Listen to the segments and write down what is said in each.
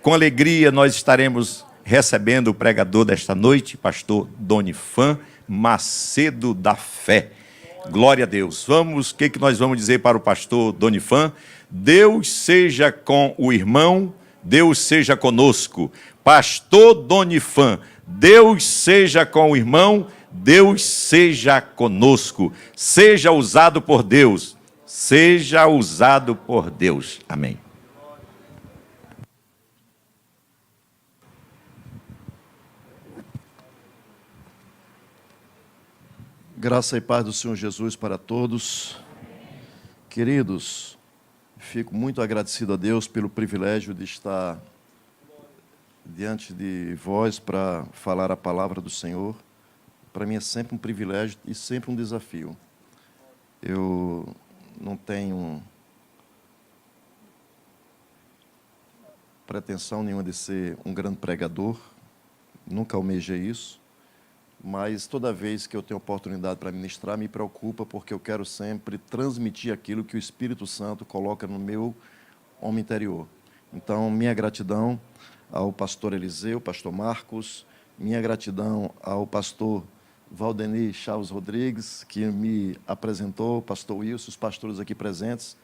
Com alegria, nós estaremos recebendo o pregador desta noite, pastor Donifan Macedo da Fé. Glória a Deus. O que nós vamos dizer para o pastor Donifan? Deus seja com o irmão, Deus seja conosco. Pastor Donifan, Deus seja com o irmão, Deus seja conosco. Seja usado por Deus. Seja usado por Deus. Amém. Graça e paz do Senhor Jesus para todos. Queridos, fico muito agradecido a Deus pelo privilégio de estar diante de vós para falar a palavra do Senhor. Para mim é sempre um privilégio e sempre um desafio. Eu não tenho pretensão nenhuma de ser um grande pregador, nunca almejei isso. Mas toda vez que eu tenho oportunidade para ministrar, me preocupa, porque eu quero sempre transmitir aquilo que o Espírito Santo coloca no meu homem interior. Então, minha gratidão ao pastor Eliseu, pastor Marcos, minha gratidão ao pastor Valdeni Chaves Rodrigues, que me apresentou, pastor Wilson, os pastores aqui presentes,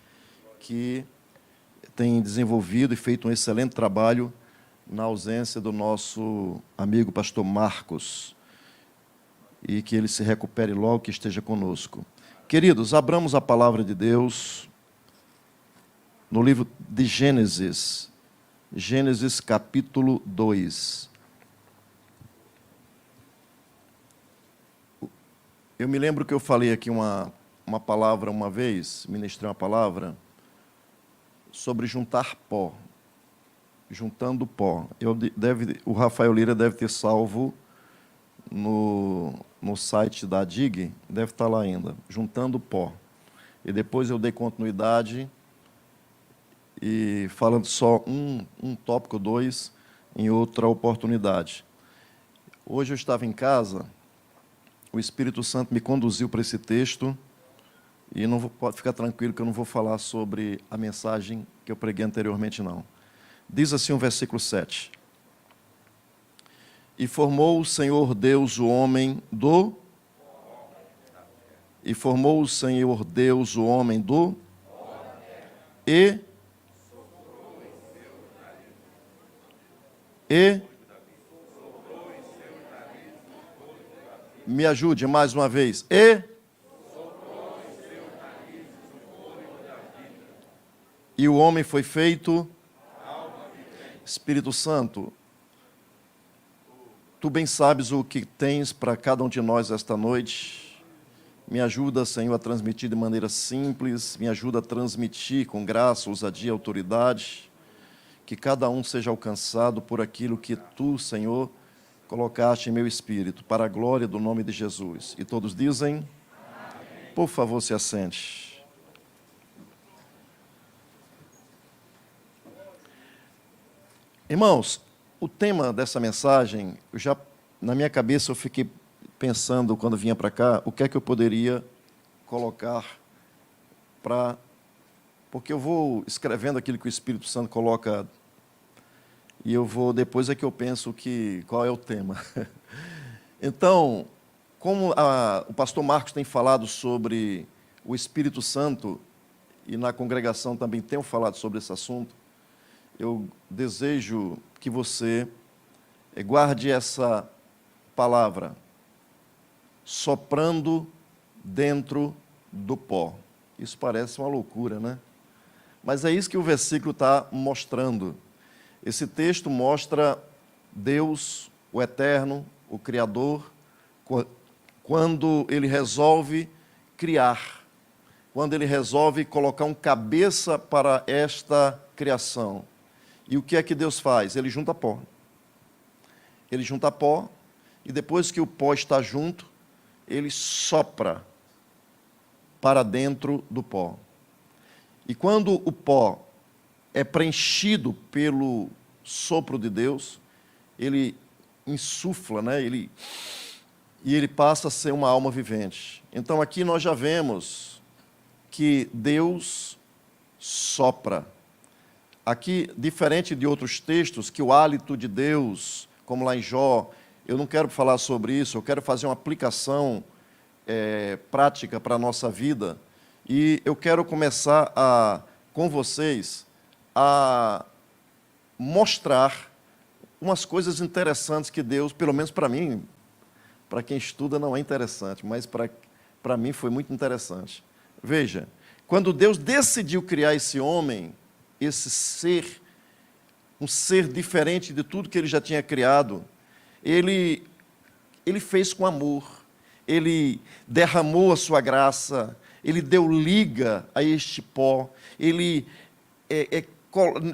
que têm desenvolvido e feito um excelente trabalho na ausência do nosso amigo pastor Marcos, e que ele se recupere logo, que esteja conosco. Queridos, abramos a palavra de Deus no livro de Gênesis, Gênesis capítulo 2. Eu me lembro que eu falei aqui uma palavra uma vez, ministrei uma palavra sobre juntar pó, juntando pó. O Rafael Lira deve ter salvo no site da DIG, deve estar lá ainda, juntando pó. E depois eu dei continuidade e falando só um tópico, 2, em outra oportunidade. Hoje eu estava em casa, o Espírito Santo me conduziu para esse texto e pode ficar tranquilo que eu não vou falar sobre a mensagem que eu preguei anteriormente, não. Diz assim o versículo 7. E formou o Senhor Deus o homem do... E formou o Senhor Deus o homem do... E... Me ajude mais uma vez. E o homem foi feito... Espírito Santo, Tu bem sabes o que tens para cada um de nós esta noite. Me ajuda, Senhor, a transmitir de maneira simples, me ajuda a transmitir com graça, ousadia e autoridade, que cada um seja alcançado por aquilo que Tu, Senhor, colocaste em meu espírito, para a glória do nome de Jesus. E todos dizem, amém. Por favor, se assente. Irmãos, o tema dessa mensagem, na minha cabeça eu fiquei pensando, quando vinha para cá, o que é que eu poderia colocar porque eu vou escrevendo aquilo que o Espírito Santo coloca, e depois é que eu penso qual é o tema. Então, como o pastor Marcos tem falado sobre o Espírito Santo, e na congregação também tenho falado sobre esse assunto, eu desejo que você guarde essa palavra, soprando dentro do pó. Isso parece uma loucura, né? Mas é isso que o versículo está mostrando. Esse texto mostra Deus, o Eterno, o Criador, quando Ele resolve criar, quando Ele resolve colocar um cabeça para esta criação. E o que é que Deus faz? Ele junta pó. Ele junta pó, e depois que o pó está junto, Ele sopra para dentro do pó. E quando o pó é preenchido pelo sopro de Deus, Ele insufla, né? E ele passa a ser uma alma vivente. Então aqui nós já vemos que Deus sopra. aqui, diferente de outros textos, que o hálito de Deus, como lá em Jó, eu não quero falar sobre isso, eu quero fazer uma aplicação prática para a nossa vida, e eu quero começar com vocês a mostrar umas coisas interessantes que Deus, pelo menos para mim, para quem estuda não é interessante, mas para mim foi muito interessante. Veja, quando Deus decidiu criar esse homem, esse ser, um ser diferente de tudo que ele já tinha criado, ele fez com amor, ele derramou a sua graça, ele deu liga a este pó, ele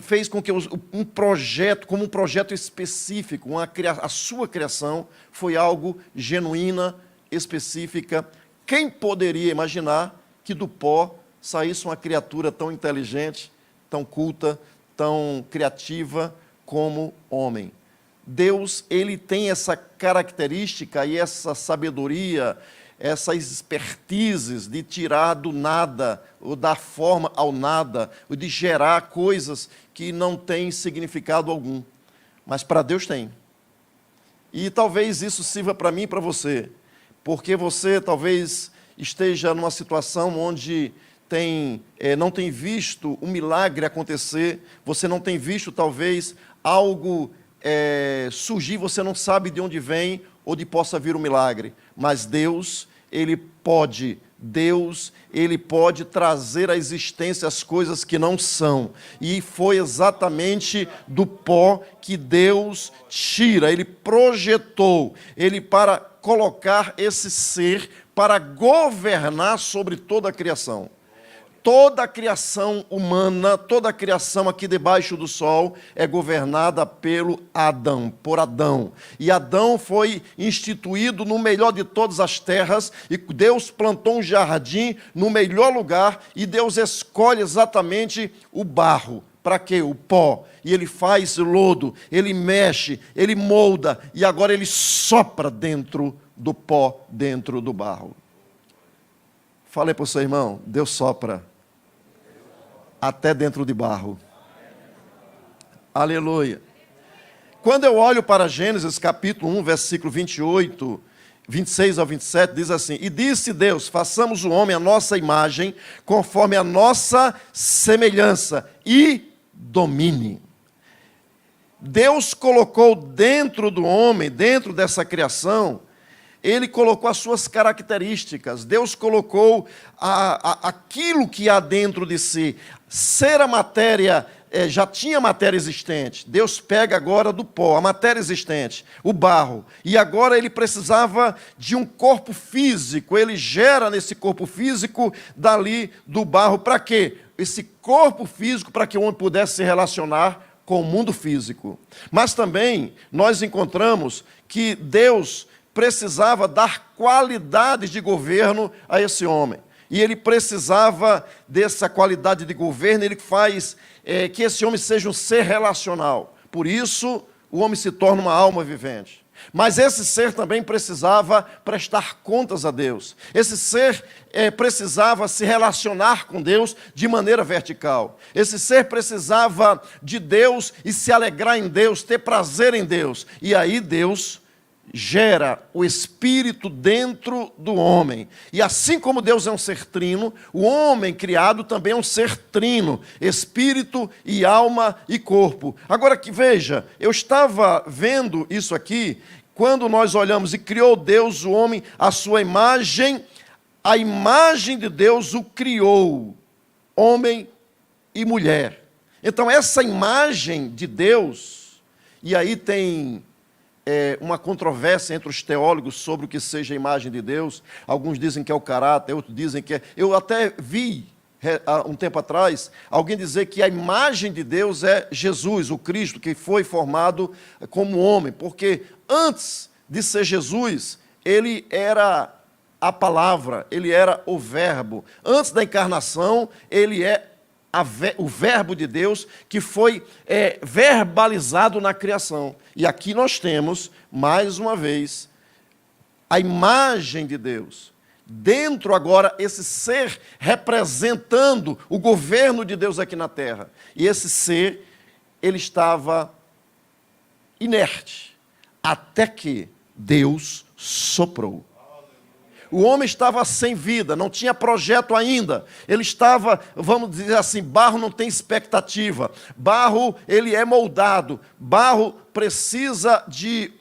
fez com que um projeto, como um projeto específico, a sua criação foi algo genuína, específica. Quem poderia imaginar que do pó saísse uma criatura tão inteligente, tão culta, tão criativa como homem? Deus, ele tem essa característica e essa sabedoria, essas expertises de tirar do nada, ou da forma ao nada, ou de gerar coisas que não têm significado algum. Mas para Deus tem. E talvez isso sirva para mim e para você, porque você talvez esteja numa situação onde não tem visto um milagre acontecer, você não tem visto talvez algo surgir, você não sabe de onde vem ou de possa vir um milagre, mas Deus, ele pode trazer à existência as coisas que não são, e foi exatamente do pó que Deus tira, ele projetou, ele para colocar esse ser para governar sobre toda a criação. Toda a criação humana, toda a criação aqui debaixo do sol é governada por Adão. E Adão foi instituído no melhor de todas as terras, e Deus plantou um jardim no melhor lugar, e Deus escolhe exatamente o barro. Para quê? O pó. E ele faz lodo, ele mexe, ele molda, e agora ele sopra dentro do pó, dentro do barro. Fale para o seu irmão, Deus sopra até dentro de barro. Aleluia. Quando eu olho para Gênesis capítulo 1, versículo 28, 26 ao 27, diz assim: E disse Deus, façamos o homem à nossa imagem, conforme a nossa semelhança, e domine. Deus colocou dentro do homem, dentro dessa criação, ele colocou as suas características, Deus colocou aquilo que há dentro de si. Ser a matéria, já tinha matéria existente, Deus pega agora do pó, a matéria existente, o barro, e agora ele precisava de um corpo físico, ele gera nesse corpo físico, dali do barro, para quê? Esse corpo físico, para que o homem pudesse se relacionar com o mundo físico. Mas também nós encontramos que Deus precisava dar qualidade de governo a esse homem. E ele precisava dessa qualidade de governo, ele faz que esse homem seja um ser relacional. Por isso, o homem se torna uma alma vivente. Mas esse ser também precisava prestar contas a Deus. Esse ser precisava se relacionar com Deus de maneira vertical. Esse ser precisava de Deus e se alegrar em Deus, ter prazer em Deus. E aí Deus gera o Espírito dentro do homem. E assim como Deus é um ser trino, o homem criado também é um ser trino, espírito e alma e corpo. Agora que veja, eu estava vendo isso aqui, quando nós olhamos e criou Deus o homem à sua imagem, a imagem de Deus o criou, homem e mulher. Então essa imagem de Deus, e aí tem uma controvérsia entre os teólogos sobre o que seja a imagem de Deus. Alguns dizem que é o caráter, outros dizem que é... Eu até vi, há um tempo atrás, alguém dizer que a imagem de Deus é Jesus, o Cristo, que foi formado como homem, porque antes de ser Jesus, ele era a palavra, ele era o verbo. Antes da encarnação, ele é o verbo de Deus que foi verbalizado na criação. E aqui nós temos, mais uma vez, a imagem de Deus. Dentro agora, esse ser representando o governo de Deus aqui na terra. E esse ser ele estava inerte, até que Deus soprou. O homem estava sem vida, não tinha projeto ainda. Ele estava, vamos dizer assim, barro não tem expectativa. Barro, ele é moldado. Barro precisa de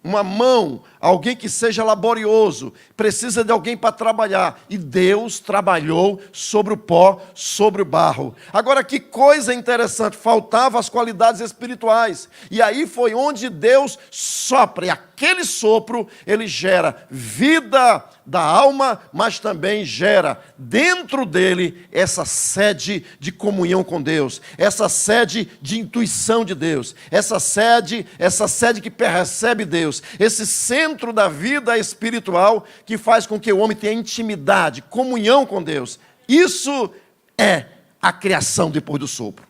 uma mão, alguém que seja laborioso, precisa de alguém para trabalhar. E Deus trabalhou sobre o pó, sobre o barro. Agora, que coisa interessante, faltavam as qualidades espirituais. E aí foi onde Deus sopra. E aquele sopro, ele gera vida da alma, mas também gera dentro dele essa sede de comunhão com Deus, essa sede de intuição de Deus, essa sede que percebe Deus, esse centro da vida espiritual que faz com que o homem tenha intimidade, comunhão com Deus. Isso é a criação depois do sopro.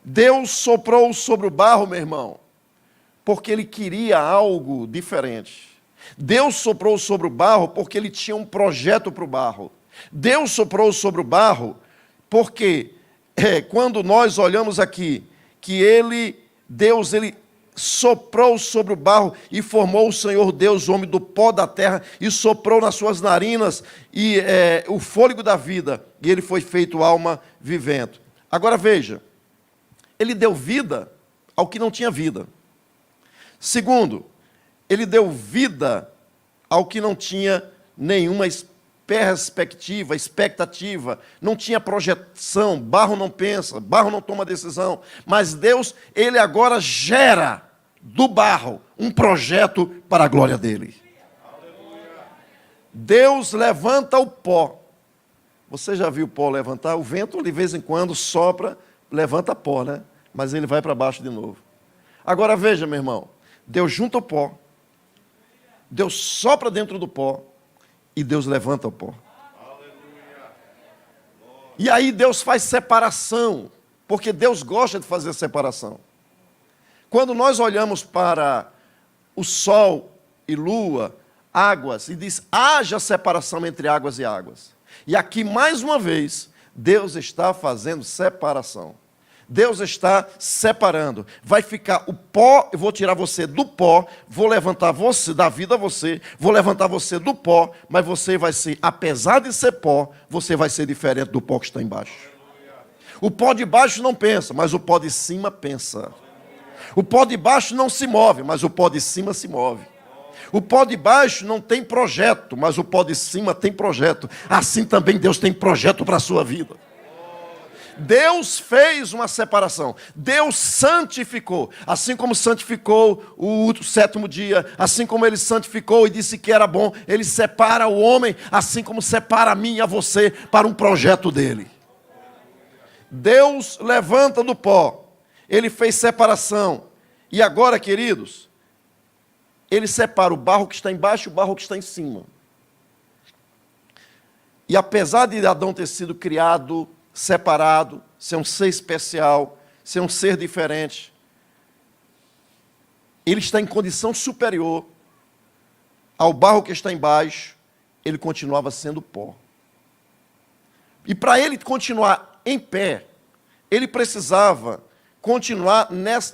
Deus soprou sobre o barro, meu irmão, porque ele queria algo diferente. Deus soprou sobre o barro porque ele tinha um projeto para o barro. Deus soprou sobre o barro porque quando nós olhamos aqui que Deus soprou sobre o barro e formou o Senhor Deus, o homem do pó da terra, e soprou nas suas narinas o fôlego da vida, e ele foi feito alma vivente. Agora veja, ele deu vida ao que não tinha vida. Segundo, ele deu vida ao que não tinha nenhuma perspectiva, expectativa, não tinha projeção. Barro não pensa, barro não toma decisão. Mas Deus, ele agora gera do barro um projeto para a glória dele. Deus levanta o pó. Você já viu o pó levantar? O vento, de vez em quando, sopra, levanta pó, né? Mas ele vai para baixo de novo. Agora veja, meu irmão, Deus junta o pó, Deus sopra dentro do pó e Deus levanta o pó. E aí Deus faz separação, porque Deus gosta de fazer separação. Quando nós olhamos para o sol e lua, águas, e diz, haja separação entre águas e águas. E aqui, mais uma vez, Deus está fazendo separação. Deus está separando. Vai ficar o pó, eu vou tirar você do pó, vou levantar você, da vida a você, vou levantar você do pó, mas você vai ser, apesar de ser pó, você vai ser diferente do pó que está embaixo. O pó de baixo não pensa, mas o pó de cima pensa. O pó de baixo não se move, mas o pó de cima se move. O pó de baixo não tem projeto, mas o pó de cima tem projeto. Assim também Deus tem projeto para a sua vida. Deus fez uma separação. Deus santificou. Assim como santificou o sétimo dia, assim como ele santificou e disse que era bom, ele separa o homem, assim como separa a mim e a você para um projeto dele. Deus levanta do pó. Ele fez separação. E agora, queridos, ele separa o barro que está embaixo e o barro que está em cima. E apesar de Adão ter sido criado separado, ser um ser especial, ser um ser diferente, ele está em condição superior ao barro que está embaixo, ele continuava sendo pó. E para ele continuar em pé, ele precisava continuar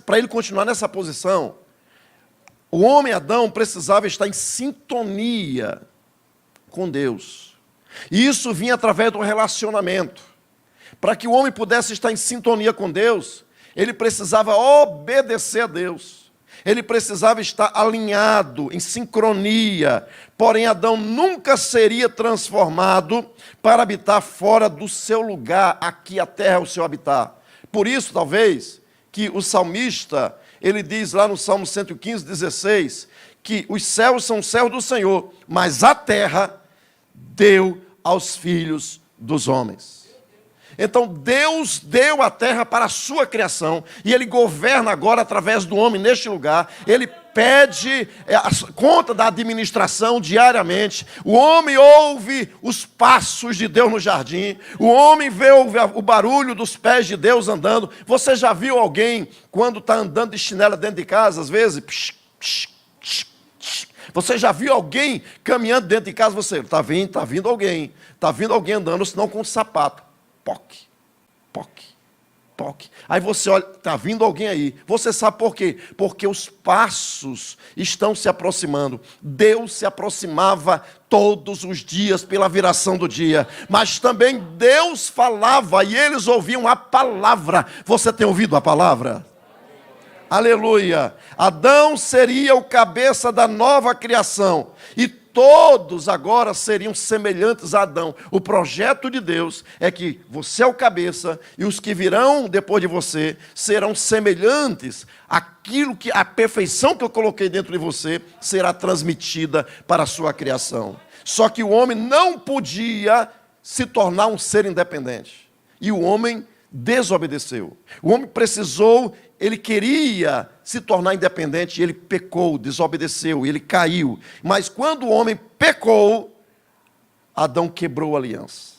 para ele continuar nessa posição, o homem Adão precisava estar em sintonia com Deus. E isso vinha através do relacionamento. Para que o homem pudesse estar em sintonia com Deus, ele precisava obedecer a Deus. Ele precisava estar alinhado, em sincronia. Porém, Adão nunca seria transformado para habitar fora do seu lugar. Aqui a terra é o seu habitar. Por isso, talvez, que o salmista, ele diz lá no Salmo 115, 16, que os céus são os céus do Senhor, mas a terra deu aos filhos dos homens. Então Deus deu a terra para a sua criação, e Ele governa agora através do homem neste lugar. Ele pede a conta da administração diariamente. O homem ouve os passos de Deus no jardim. O homem ouve o barulho dos pés de Deus andando. Você já viu alguém, quando está andando de chinela dentro de casa, às vezes... Você já viu alguém caminhando dentro de casa? Você está vindo alguém andando, senão com um sapato. Poc, poc, toque. Aí você olha, está vindo alguém aí. Você sabe por quê? Porque os passos estão se aproximando. Deus se aproximava todos os dias pela viração do dia. Mas também Deus falava e eles ouviam a palavra. Você tem ouvido a palavra? Aleluia. Adão seria o cabeça da nova criação. E todos agora seriam semelhantes a Adão. O projeto de Deus é que você é o cabeça e os que virão depois de você serão semelhantes àquilo que a perfeição que eu coloquei dentro de você será transmitida para a sua criação. Só que o homem não podia se tornar um ser independente. E o homem desobedeceu. O homem precisou, ele queria se tornar independente, ele pecou, desobedeceu, ele caiu. Mas quando o homem pecou, Adão quebrou a aliança.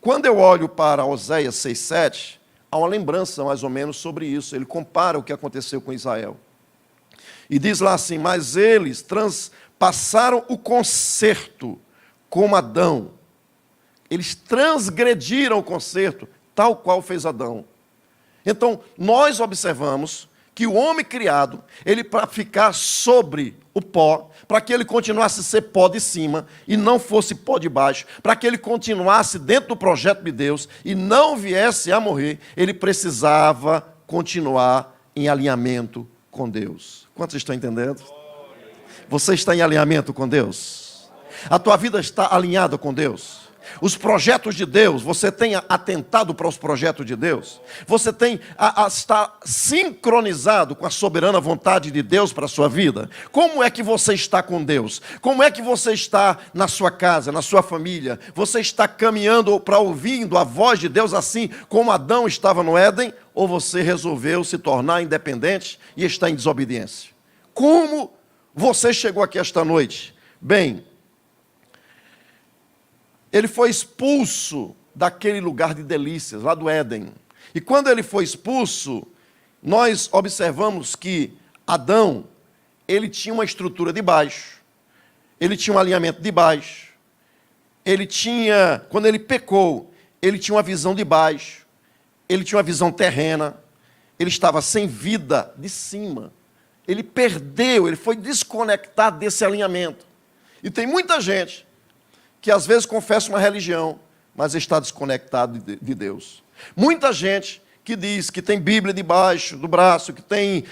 Quando eu olho para Oséias 6,7, há uma lembrança mais ou menos sobre isso. Ele compara o que aconteceu com Israel. E diz lá assim, mas eles transpassaram o concerto como Adão. Eles transgrediram o concerto, tal qual fez Adão. Então, nós observamos que o homem criado, ele para ficar sobre o pó, para que ele continuasse a ser pó de cima e não fosse pó de baixo, para que ele continuasse dentro do projeto de Deus e não viesse a morrer, ele precisava continuar em alinhamento com Deus. Quantos estão entendendo? Você está em alinhamento com Deus? A tua vida está alinhada com Deus? Os projetos de Deus, você tem atentado para os projetos de Deus? Você tem está sincronizado com a soberana vontade de Deus para a sua vida? Como é que você está com Deus? Como é que você está na sua casa, na sua família? Você está caminhando para ouvindo a voz de Deus assim como Adão estava no Éden? Ou você resolveu se tornar independente e está em desobediência? Como você chegou aqui esta noite? Bem, ele foi expulso daquele lugar de delícias, lá do Éden. E quando ele foi expulso, nós observamos que Adão, ele tinha uma estrutura de baixo, ele tinha um alinhamento de baixo, quando ele pecou, ele tinha uma visão de baixo, ele tinha uma visão terrena, ele estava sem vida de cima. Ele perdeu, ele foi desconectado desse alinhamento. E tem muita gente que às vezes confessa uma religião, mas está desconectado de Deus. Muita gente que diz que tem Bíblia debaixo do braço, que tem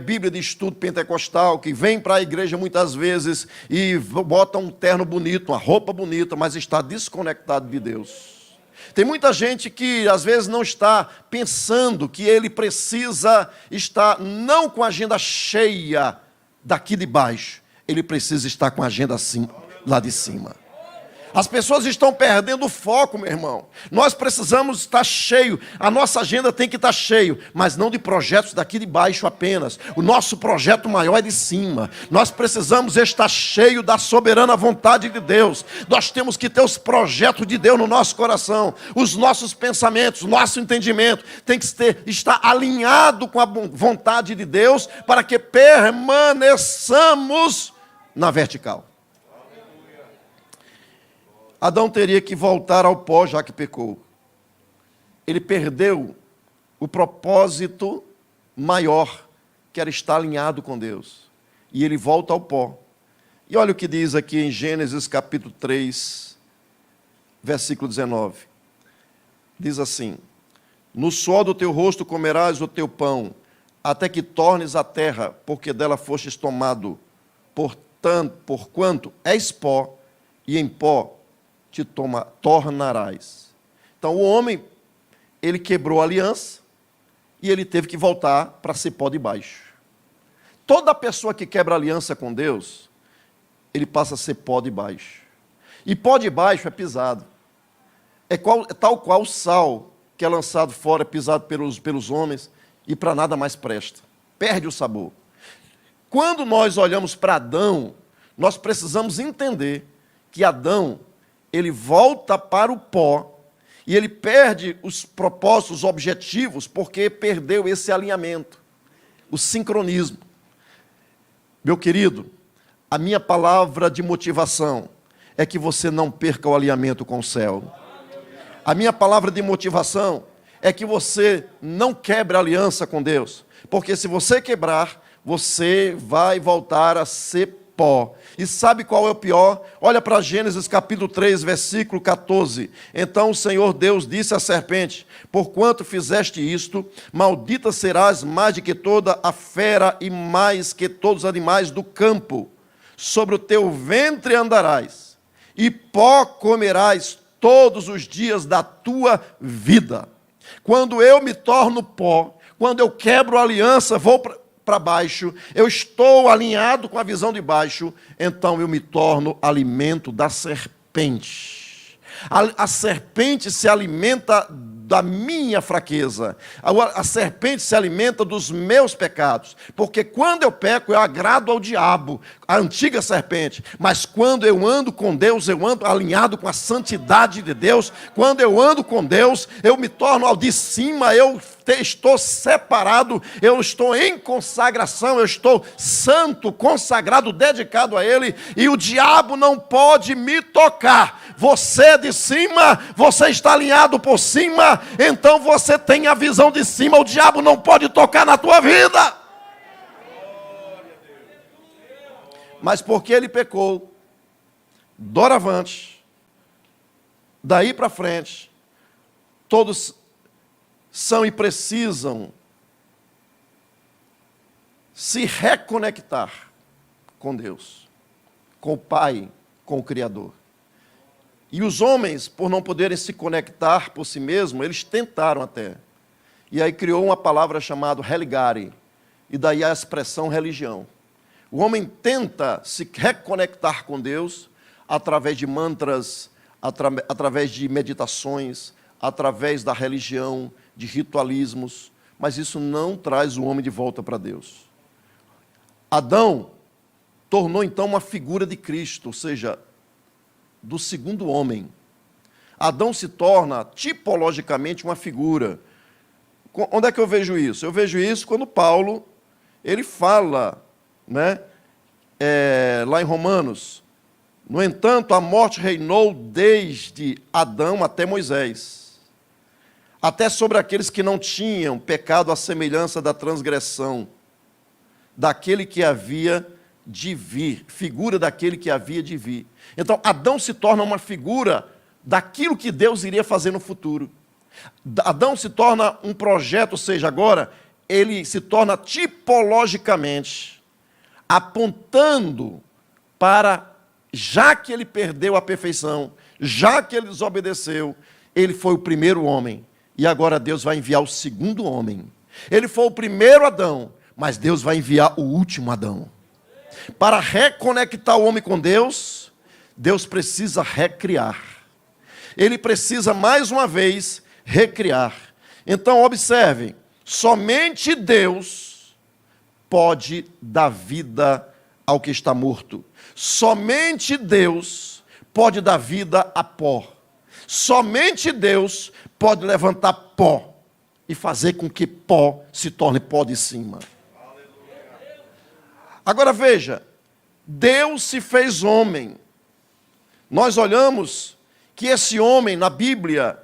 Bíblia de estudo pentecostal, que vem para a igreja muitas vezes e bota um terno bonito, uma roupa bonita, mas está desconectado de Deus. Tem muita gente que às vezes não está pensando que ele precisa estar não com a agenda cheia daqui de baixo, ele precisa estar com a agenda assim, lá de cima. As pessoas estão perdendo o foco, meu irmão. Nós precisamos estar cheio. A nossa agenda tem que estar cheio, mas não de projetos daqui de baixo apenas. O nosso projeto maior é de cima. Nós precisamos estar cheio da soberana vontade de Deus. Nós temos que ter os projetos de Deus no nosso coração. Os nossos pensamentos, nosso entendimento tem que estar alinhado com a vontade de Deus para que permaneçamos na vertical. Adão teria que voltar ao pó, já que pecou. Ele perdeu o propósito maior, que era estar alinhado com Deus. E ele volta ao pó. E olha o que diz aqui em Gênesis capítulo 3, versículo 19. Diz assim, no suor do teu rosto comerás o teu pão, até que tornes a terra, porque dela fostes tomado. Porquanto és pó, e em pó te tornarás. Então o homem, ele quebrou a aliança e ele teve que voltar para ser pó de baixo. Toda pessoa que quebra aliança com Deus, ele passa a ser pó de baixo. E pó de baixo é pisado. É tal qual o sal que é lançado fora, é pisado pelos homens e para nada mais presta. Perde o sabor. Quando nós olhamos para Adão, nós precisamos entender que Adão, ele volta para o pó e ele perde os propósitos, os objetivos, porque perdeu esse alinhamento, o sincronismo. Meu querido, a minha palavra de motivação é que você não perca o alinhamento com o céu. A minha palavra de motivação é que você não quebre a aliança com Deus. Porque se você quebrar, você vai voltar a ser pó. E sabe qual é o pior? Olha para Gênesis capítulo 3, versículo 14. Então o Senhor Deus disse à serpente: porquanto fizeste isto, maldita serás mais do que toda a fera e mais que todos os animais do campo. Sobre o teu ventre andarás, e pó comerás todos os dias da tua vida. Quando eu me torno pó, quando eu quebro a aliança, vou para baixo, eu estou alinhado com a visão de baixo, então eu me torno alimento da serpente. A serpente se alimenta da minha fraqueza. A serpente se alimenta dos meus pecados. Porque quando eu peco, eu agrado ao diabo, a antiga serpente. Mas quando eu ando com Deus, eu ando alinhado com a santidade de Deus. Quando eu ando com Deus, eu me torno ao de cima, eu estou separado, eu estou em consagração, eu estou santo, consagrado, dedicado a Ele, e o diabo não pode me tocar. Você de cima, você está alinhado por cima, então você tem a visão de cima, o diabo não pode tocar na tua vida. Mas porque ele pecou, doravante, daí para frente, todos são e precisam se reconectar com Deus, com o Pai, com o Criador. E os homens, por não poderem se conectar por si mesmos, eles tentaram até. E aí criou uma palavra chamada religare, e daí a expressão religião. O homem tenta se reconectar com Deus através de mantras, através de meditações, através da religião, de ritualismos, mas isso não traz o homem de volta para Deus. Adão tornou então uma figura de Cristo, ou seja, do segundo homem. Adão se torna tipologicamente uma figura. Onde é que eu vejo isso? Eu vejo isso quando Paulo, ele fala, lá em Romanos: no entanto, a morte reinou desde Adão até Moisés, até sobre aqueles que não tinham pecado à semelhança da transgressão, daquele que havia de vir, figura daquele que havia de vir. Então, Adão se torna uma figura daquilo que Deus iria fazer no futuro. Adão se torna um projeto, ou seja, agora, ele se torna tipologicamente, apontando para, já que ele perdeu a perfeição, já que ele desobedeceu, ele foi o primeiro homem. E agora Deus vai enviar o segundo homem. Ele foi o primeiro Adão, mas Deus vai enviar o último Adão. Para reconectar o homem com Deus, Deus precisa recriar. Ele precisa, mais uma vez, recriar. Então, observem, somente Deus pode dar vida ao que está morto. Somente Deus pode dar vida a pó. Somente Deus pode levantar pó e fazer com que pó se torne pó de cima. Agora veja, Deus se fez homem. Nós olhamos que esse homem na Bíblia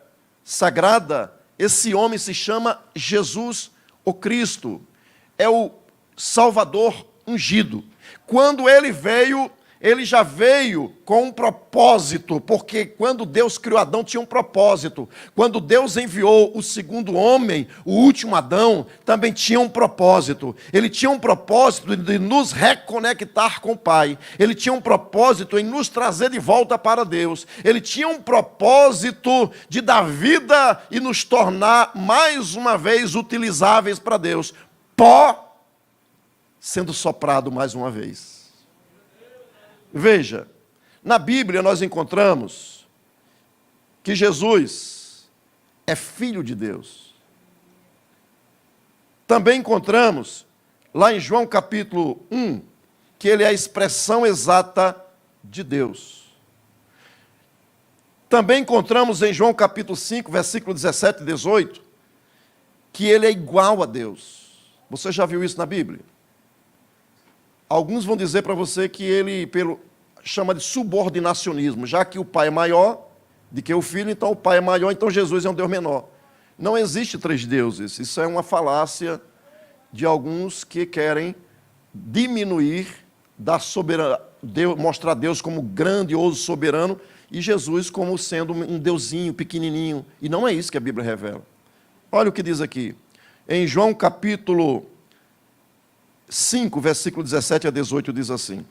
Sagrada, esse homem se chama Jesus o Cristo. É o Salvador ungido. Quando ele veio, ele já veio com um propósito, porque quando Deus criou Adão tinha um propósito. Quando Deus enviou o segundo homem, o último Adão, também tinha um propósito. Ele tinha um propósito de nos reconectar com o Pai. Ele tinha um propósito em nos trazer de volta para Deus. Ele tinha um propósito de dar vida e nos tornar mais uma vez utilizáveis para Deus. Pó sendo soprado mais uma vez. Veja, na Bíblia nós encontramos que Jesus é Filho de Deus. Também encontramos, lá em João capítulo 1, que ele é a expressão exata de Deus. Também encontramos em João capítulo 5, versículo 17 e 18, que ele é igual a Deus. Você já viu isso na Bíblia? Alguns vão dizer para você que ele chama de subordinacionismo, já que o Pai é maior do que o Filho, então o Pai é maior, então Jesus é um Deus menor. Não existe três deuses. Isso é uma falácia de alguns que querem diminuir da soberania, mostrar Deus como grandioso, soberano, e Jesus como sendo um deusinho pequenininho. E não é isso que a Bíblia revela. Olha o que diz aqui. Em João capítulo 5, versículo 17 a 18, diz assim: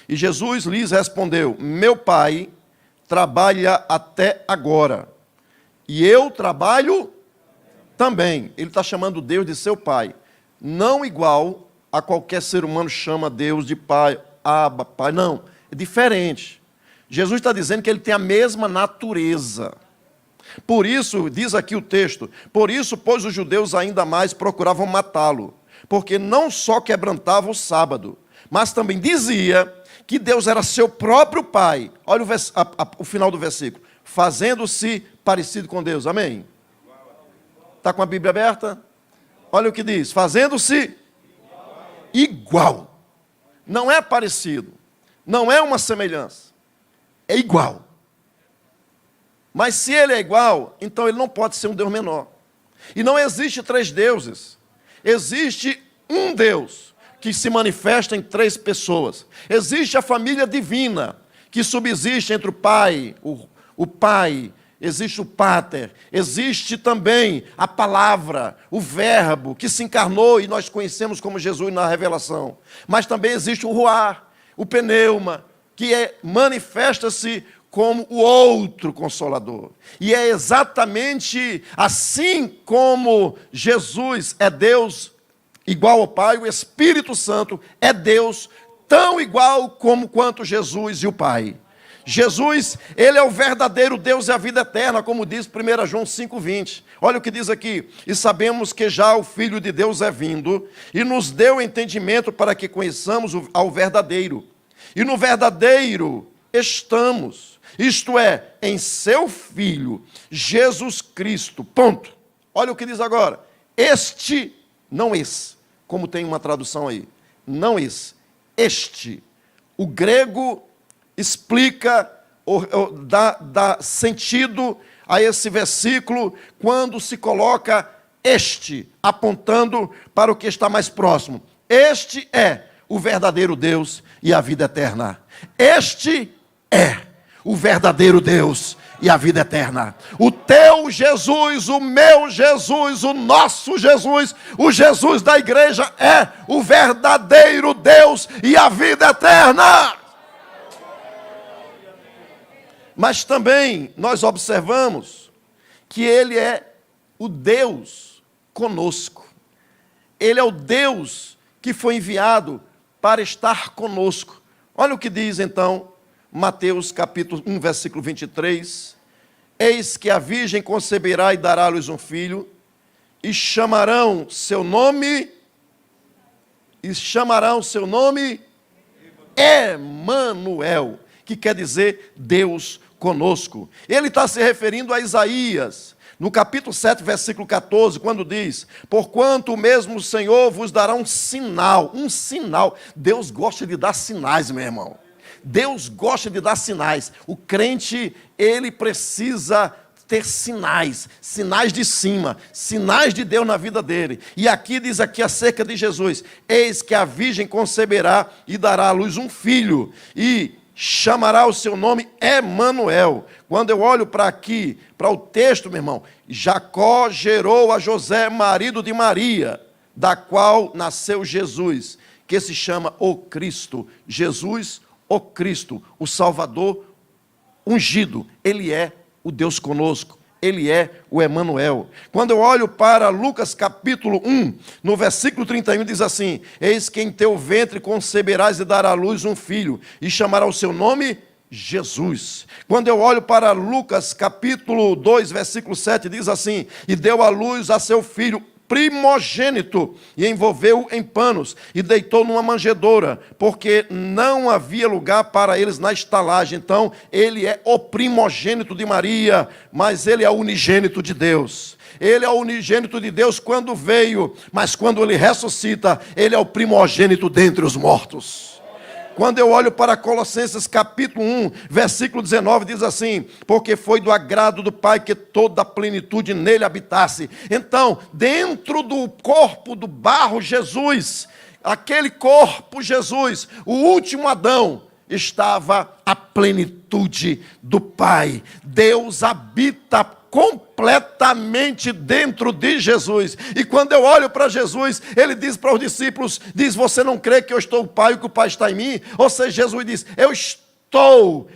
E Jesus lhes respondeu: Meu Pai trabalha até agora, e eu trabalho também. Ele está chamando Deus de seu Pai, não igual a qualquer ser humano chama Deus de Pai, Abba, Pai, não, é diferente. Jesus está dizendo que ele tem a mesma natureza. Por isso, diz aqui o texto, por isso, pois os judeus ainda mais procuravam matá-lo, porque não só quebrantava o sábado, mas também dizia que Deus era seu próprio Pai. Olha o final do versículo. Fazendo-se parecido com Deus. Amém? Está com a Bíblia aberta? Olha o que diz. Fazendo-se igual. Não é parecido. Não é uma semelhança. É igual. Mas se ele é igual, então ele não pode ser um Deus menor. E não existe três deuses. Existe um Deus que se manifesta em três pessoas. Existe a família divina, que subsiste entre o Pai, o Pai, existe o Pater, existe também a Palavra, o Verbo, que se encarnou e nós conhecemos como Jesus na revelação. Mas também existe o Ruá, o Pneuma, que manifesta-se como o outro Consolador. E é exatamente assim como Jesus é Deus igual ao Pai, o Espírito Santo é Deus tão igual como quanto Jesus e o Pai. Jesus, ele é o verdadeiro Deus e a vida eterna, como diz 1 João 5,20. Olha o que diz aqui. E sabemos que já o Filho de Deus é vindo e nos deu entendimento para que conheçamos ao verdadeiro. E no verdadeiro estamos, isto é, em seu Filho, Jesus Cristo. Ponto. Olha o que diz agora. Este, não esse, como tem uma tradução aí. Não esse, este. O grego explica, dá sentido a esse versículo quando se coloca este, apontando para o que está mais próximo. Este é o verdadeiro Deus e a vida eterna. Este é o verdadeiro Deus e a vida eterna. O teu Jesus, o meu Jesus, o nosso Jesus, o Jesus da igreja é o verdadeiro Deus e a vida eterna. Mas também nós observamos que ele é o Deus conosco. Ele é o Deus que foi enviado para estar conosco. Olha o que diz então Mateus capítulo 1, versículo 23. Eis que a virgem conceberá e dará à luz um filho, e chamarão seu nome Emanuel, que quer dizer Deus conosco. Ele está se referindo a Isaías, no capítulo 7, versículo 14, quando diz: porquanto o mesmo Senhor vos dará um sinal. Deus gosta de dar sinais, meu irmão. Deus gosta de dar sinais. O crente, ele precisa ter sinais de cima, sinais de Deus na vida dele. E aqui diz aqui acerca de Jesus: eis que a virgem conceberá e dará à luz um filho, e chamará o seu nome Emanuel. Quando eu olho para aqui, para o texto, meu irmão, Jacó gerou a José, marido de Maria, da qual nasceu Jesus, que se chama o Cristo. Jesus, o Cristo, o Salvador ungido. Ele é o Deus conosco. Ele é o Emanuel. Quando eu olho para Lucas capítulo 1, no versículo 31, diz assim: eis que em teu ventre conceberás e dará à luz um filho, e chamará o seu nome Jesus. Quando eu olho para Lucas capítulo 2, versículo 7, diz assim: e deu à luz a seu filho primogênito, e envolveu-o em panos, e deitou numa manjedoura, porque não havia lugar para eles na estalagem. Então, ele é o primogênito de Maria, mas ele é o unigênito de Deus. Ele é o unigênito de Deus quando veio, mas quando ele ressuscita, ele é o primogênito dentre os mortos. Quando eu olho para Colossenses capítulo 1, versículo 19, diz assim: porque foi do agrado do Pai que toda a plenitude nele habitasse. Então, dentro do corpo do barro Jesus, aquele corpo Jesus, o último Adão, estava a plenitude do Pai. Deus habita completamente dentro de Jesus. E quando eu olho para Jesus, ele diz para os discípulos, diz: você não crê que eu estou no Pai e que o Pai está em mim? Ou seja, Jesus diz: eu estou.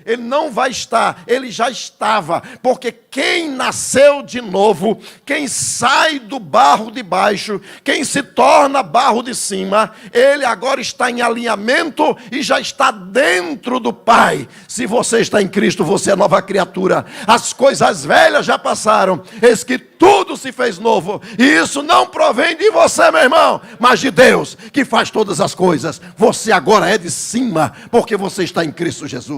Ele não vai estar, ele já estava, porque quem nasceu de novo, quem sai do barro de baixo, quem se torna barro de cima, ele agora está em alinhamento e já está dentro do Pai. Se você está em Cristo, você é nova criatura. As coisas velhas já passaram, eis que tudo se fez novo. E isso não provém de você, meu irmão, mas de Deus, que faz todas as coisas. Você agora é de cima, porque você está em Cristo Jesus.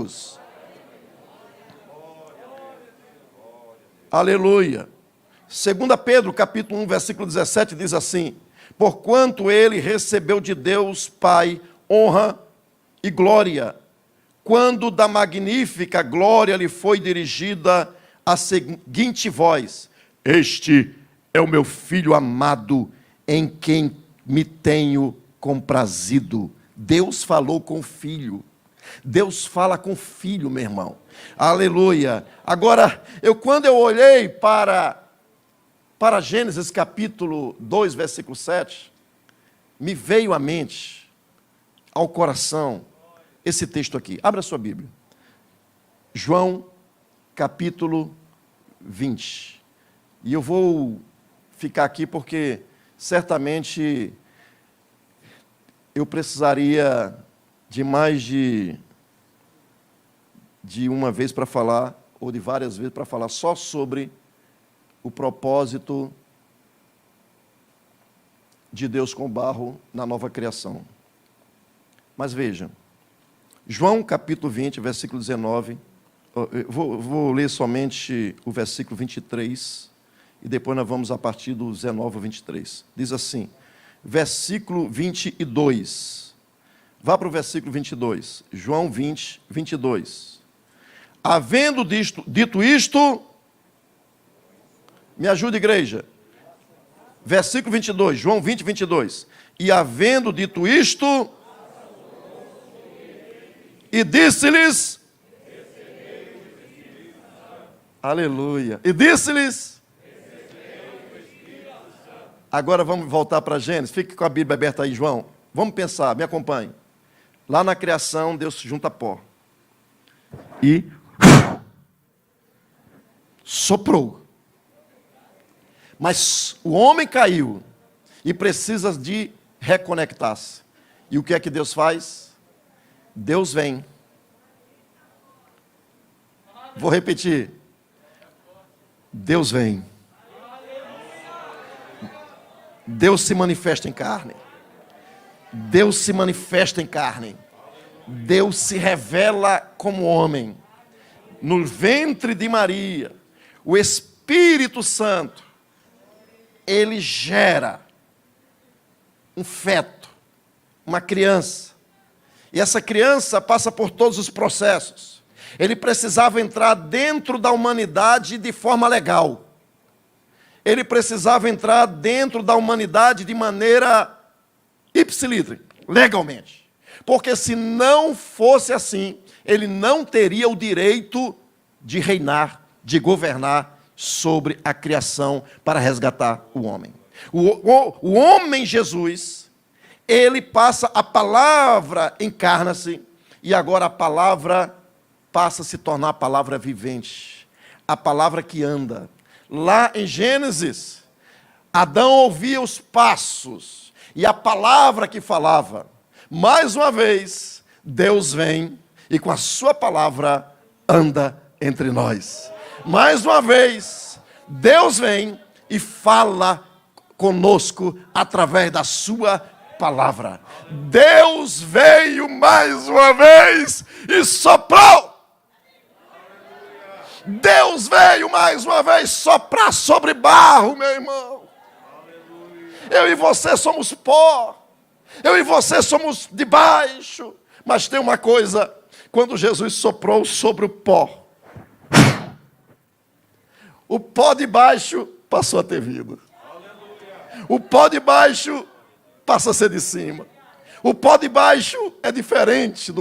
Aleluia. 2 Pedro capítulo 1, versículo 17 diz assim: porquanto ele recebeu de Deus Pai honra e glória, quando da magnífica glória lhe foi dirigida a seguinte voz: este é o meu filho amado, em quem me tenho comprazido. Deus falou com o filho. Deus fala com o filho, meu irmão. Aleluia. Agora, quando eu olhei para Gênesis capítulo 2, versículo 7, me veio à mente, ao coração, esse texto aqui. Abra sua Bíblia. João capítulo 20. E eu vou ficar aqui porque certamente eu precisaria de mais de uma vez para falar, ou de várias vezes para falar só sobre o propósito de Deus com o barro na nova criação. Mas veja, João capítulo 20, versículo 19, vou ler somente o versículo 23, e depois nós vamos a partir do 19 ao 23. Diz assim, versículo 22. Vá para o versículo 22. João 20, 22. Havendo dito isto, me ajuda, igreja. Versículo 22, João 20, 22. E havendo dito isto, e disse-lhes, aleluia, e disse-lhes, agora vamos voltar para Gênesis, fique com a Bíblia aberta aí, João. Vamos pensar, me acompanhe. Lá na criação, Deus junta pó. E soprou. Mas o homem caiu e precisa de reconectar-se. E o que é que Deus faz? Deus vem. Vou repetir. Deus vem. Deus se manifesta em carne. Deus se manifesta em carne. Deus se revela como homem. No ventre de Maria, o Espírito Santo, ele gera um feto, uma criança. E essa criança passa por todos os processos. Ele precisava entrar dentro da humanidade de forma legal. Ele precisava entrar dentro da humanidade de maneira ipsilítere, legalmente. Porque se não fosse assim, ele não teria o direito de reinar, de governar sobre a criação para resgatar o homem. O homem Jesus, ele passa, a palavra encarna-se, e agora a palavra passa a se tornar a palavra vivente, a palavra que anda. Lá em Gênesis, Adão ouvia os passos e a palavra que falava. Mais uma vez, Deus vem e com a sua palavra anda entre nós. Mais uma vez, Deus vem e fala conosco através da sua palavra. Deus veio mais uma vez e soprou. Deus veio mais uma vez soprar sobre barro, meu irmão. Eu e você somos pó. Eu e você somos de baixo. Mas tem uma coisa, quando Jesus soprou sobre o pó de baixo passou a ter vida. O pó de baixo passa a ser de cima. O pó de baixo é diferente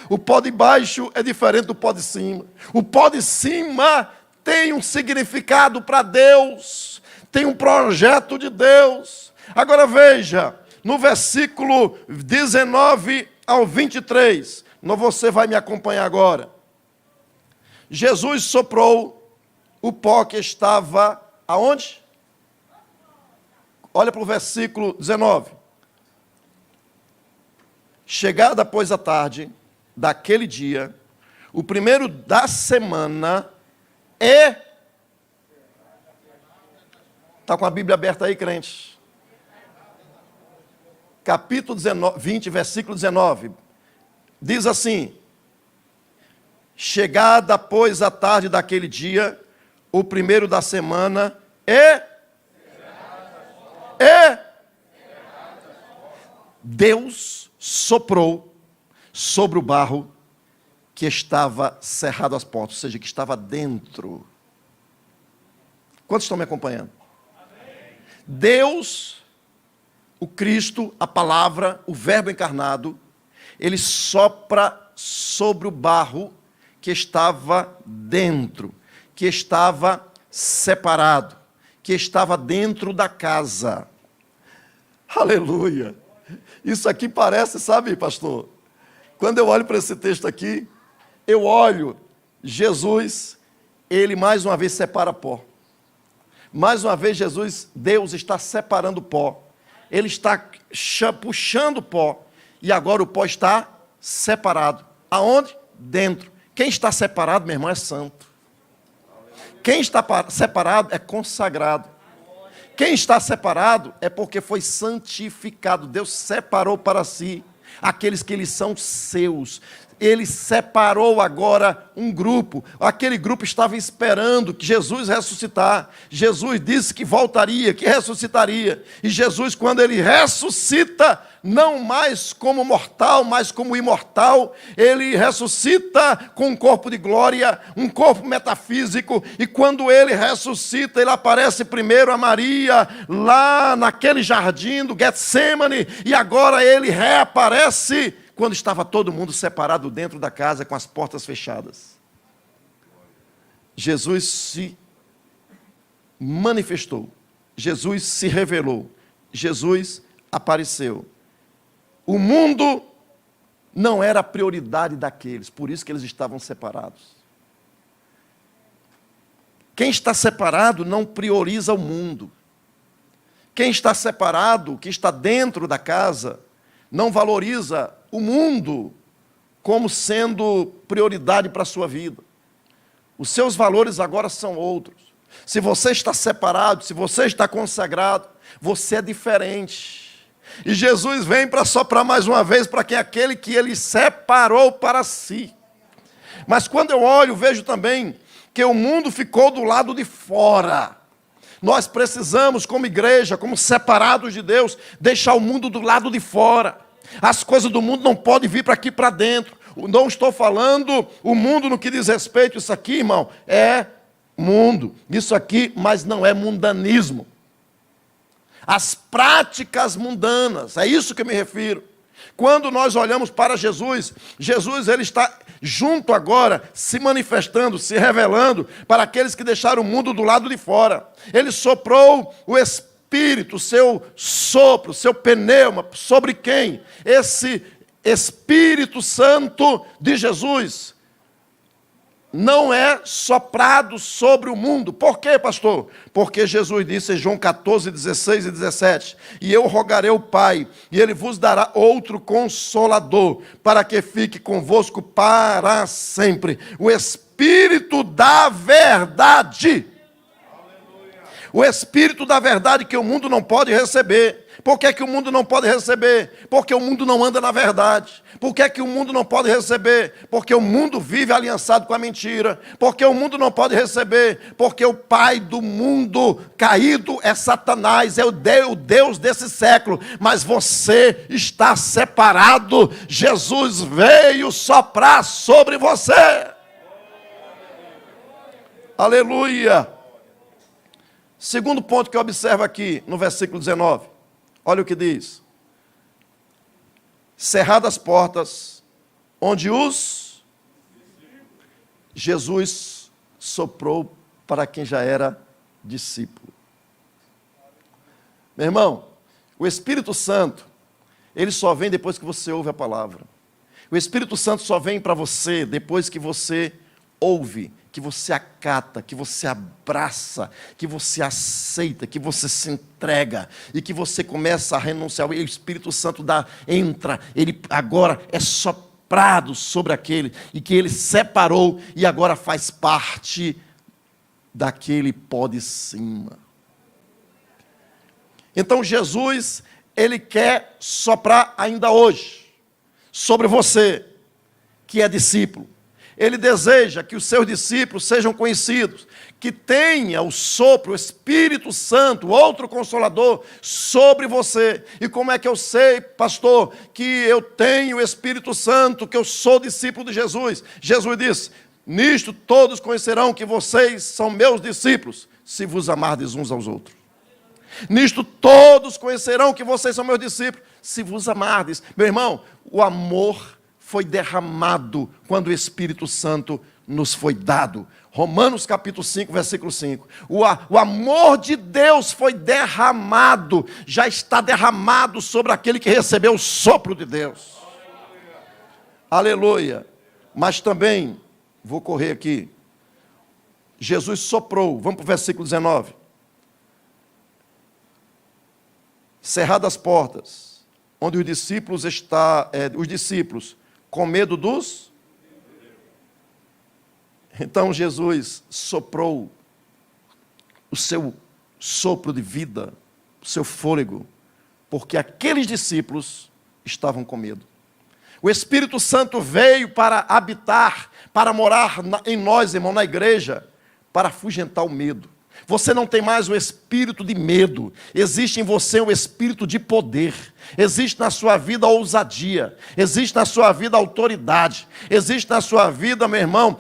o pó de baixo é diferente do pó de cima. O pó de cima tem um significado para Deus, tem um projeto de Deus. Agora veja, no versículo 19 ao 23, você vai me acompanhar agora. Jesus soprou o pó que estava aonde? Olha para o versículo 19. Chegada, pois, a tarde daquele dia, o primeiro da semana, está com a Bíblia aberta aí, crente? Capítulo 20, versículo 19. Diz assim: chegada, pois, a tarde daquele dia, o primeiro da semana, Deus soprou sobre o barro que estava cerrado às portas, ou seja, que estava dentro. Quantos estão me acompanhando? Amém. Deus, o Cristo, a palavra, o Verbo encarnado, ele sopra sobre o barro que estava dentro, que estava separado, que estava dentro da casa. Aleluia! Isso aqui parece, sabe, pastor? Quando eu olho para esse texto aqui, eu olho Jesus, ele mais uma vez separa pó. Mais uma vez Deus está separando pó. Ele está puxando pó. E agora o pó está separado. Aonde? Dentro. Quem está separado, meu irmão, é santo. Quem está separado é consagrado. Quem está separado é porque foi santificado. Deus separou para si aqueles que eles são seus. Ele separou agora um grupo. Aquele grupo estava esperando que Jesus ressuscitar. Jesus disse que voltaria, que ressuscitaria. E Jesus, quando ele ressuscita, não mais como mortal, mas como imortal, ele ressuscita com um corpo de glória, um corpo metafísico. E quando ele ressuscita, ele aparece primeiro a Maria, lá naquele jardim do Getsemane. E agora ele reaparece quando estava todo mundo separado dentro da casa com as portas fechadas. Jesus se manifestou, Jesus se revelou, Jesus apareceu. O mundo não era a prioridade daqueles, por isso que eles estavam separados. Quem está separado não prioriza o mundo. Quem está separado, que está dentro da casa, não valoriza o mundo como sendo prioridade para a sua vida. Os seus valores agora são outros. Se você está separado, se você está consagrado, você é diferente. E Jesus vem para soprar mais uma vez para quem é aquele que ele separou para si. Mas quando eu olho, vejo também que o mundo ficou do lado de fora. Nós precisamos, como igreja, como separados de Deus, deixar o mundo do lado de fora. As coisas do mundo não podem vir para aqui para dentro. Não estou falando o mundo no que diz respeito. Isso aqui, irmão, é mundo. Isso aqui, mas não é mundanismo. As práticas mundanas, é isso que eu me refiro. Quando nós olhamos para Jesus, ele está junto agora, se manifestando, se revelando para aqueles que deixaram o mundo do lado de fora. Ele soprou o Espírito, o seu sopro, o seu pneuma, sobre quem? Esse Espírito Santo de Jesus não é soprado sobre o mundo. Por quê, pastor? Porque Jesus disse em João 14, 16 e 17, e eu rogarei ao Pai, e Ele vos dará outro Consolador, para que fique convosco para sempre, o Espírito da verdade. O Espírito da verdade que o mundo não pode receber. Por que que o mundo não pode receber? Porque o mundo não anda na verdade. Por que que o mundo não pode receber? Porque o mundo vive aliançado com a mentira. Porque o mundo não pode receber? Porque o pai do mundo caído é Satanás, é o Deus desse século. Mas você está separado. Jesus veio soprar sobre você. Aleluia. Segundo ponto que eu observo aqui no versículo 19. Olha o que diz. Cerradas as portas, onde Jesus soprou para quem já era discípulo. Meu irmão, o Espírito Santo, ele só vem depois que você ouve a palavra. O Espírito Santo só vem para você depois que você ouve, que você acata, que você abraça, que você aceita, que você se entrega e que você começa a renunciar. O Espírito Santo entra, ele agora é soprado sobre aquele e que ele separou e agora faz parte daquele pó de cima. Então Jesus, ele quer soprar ainda hoje sobre você que é discípulo. Ele deseja que os seus discípulos sejam conhecidos, que tenha o sopro, o Espírito Santo, outro Consolador, sobre você. E como é que eu sei, pastor, que eu tenho o Espírito Santo, que eu sou discípulo de Jesus? Jesus disse, nisto todos conhecerão que vocês são meus discípulos, se vos amardes uns aos outros. Nisto todos conhecerão que vocês são meus discípulos, se vos amardes. Meu irmão, o amor foi derramado quando o Espírito Santo nos foi dado. Romanos capítulo 5, versículo 5. O amor de Deus foi derramado, já está derramado sobre aquele que recebeu o sopro de Deus. Aleluia. Mas também, vou correr aqui, Jesus soprou, vamos para o versículo 19. Cerradas as portas, onde os discípulos com medo dos... Então Jesus soprou o seu sopro de vida, o seu fôlego, porque aqueles discípulos estavam com medo. O Espírito Santo veio para habitar, para morar em nós, irmão, na igreja, para afugentar o medo. Você não tem mais o espírito de medo, existe em você o espírito de poder, existe na sua vida a ousadia, existe na sua vida a autoridade, existe na sua vida, meu irmão,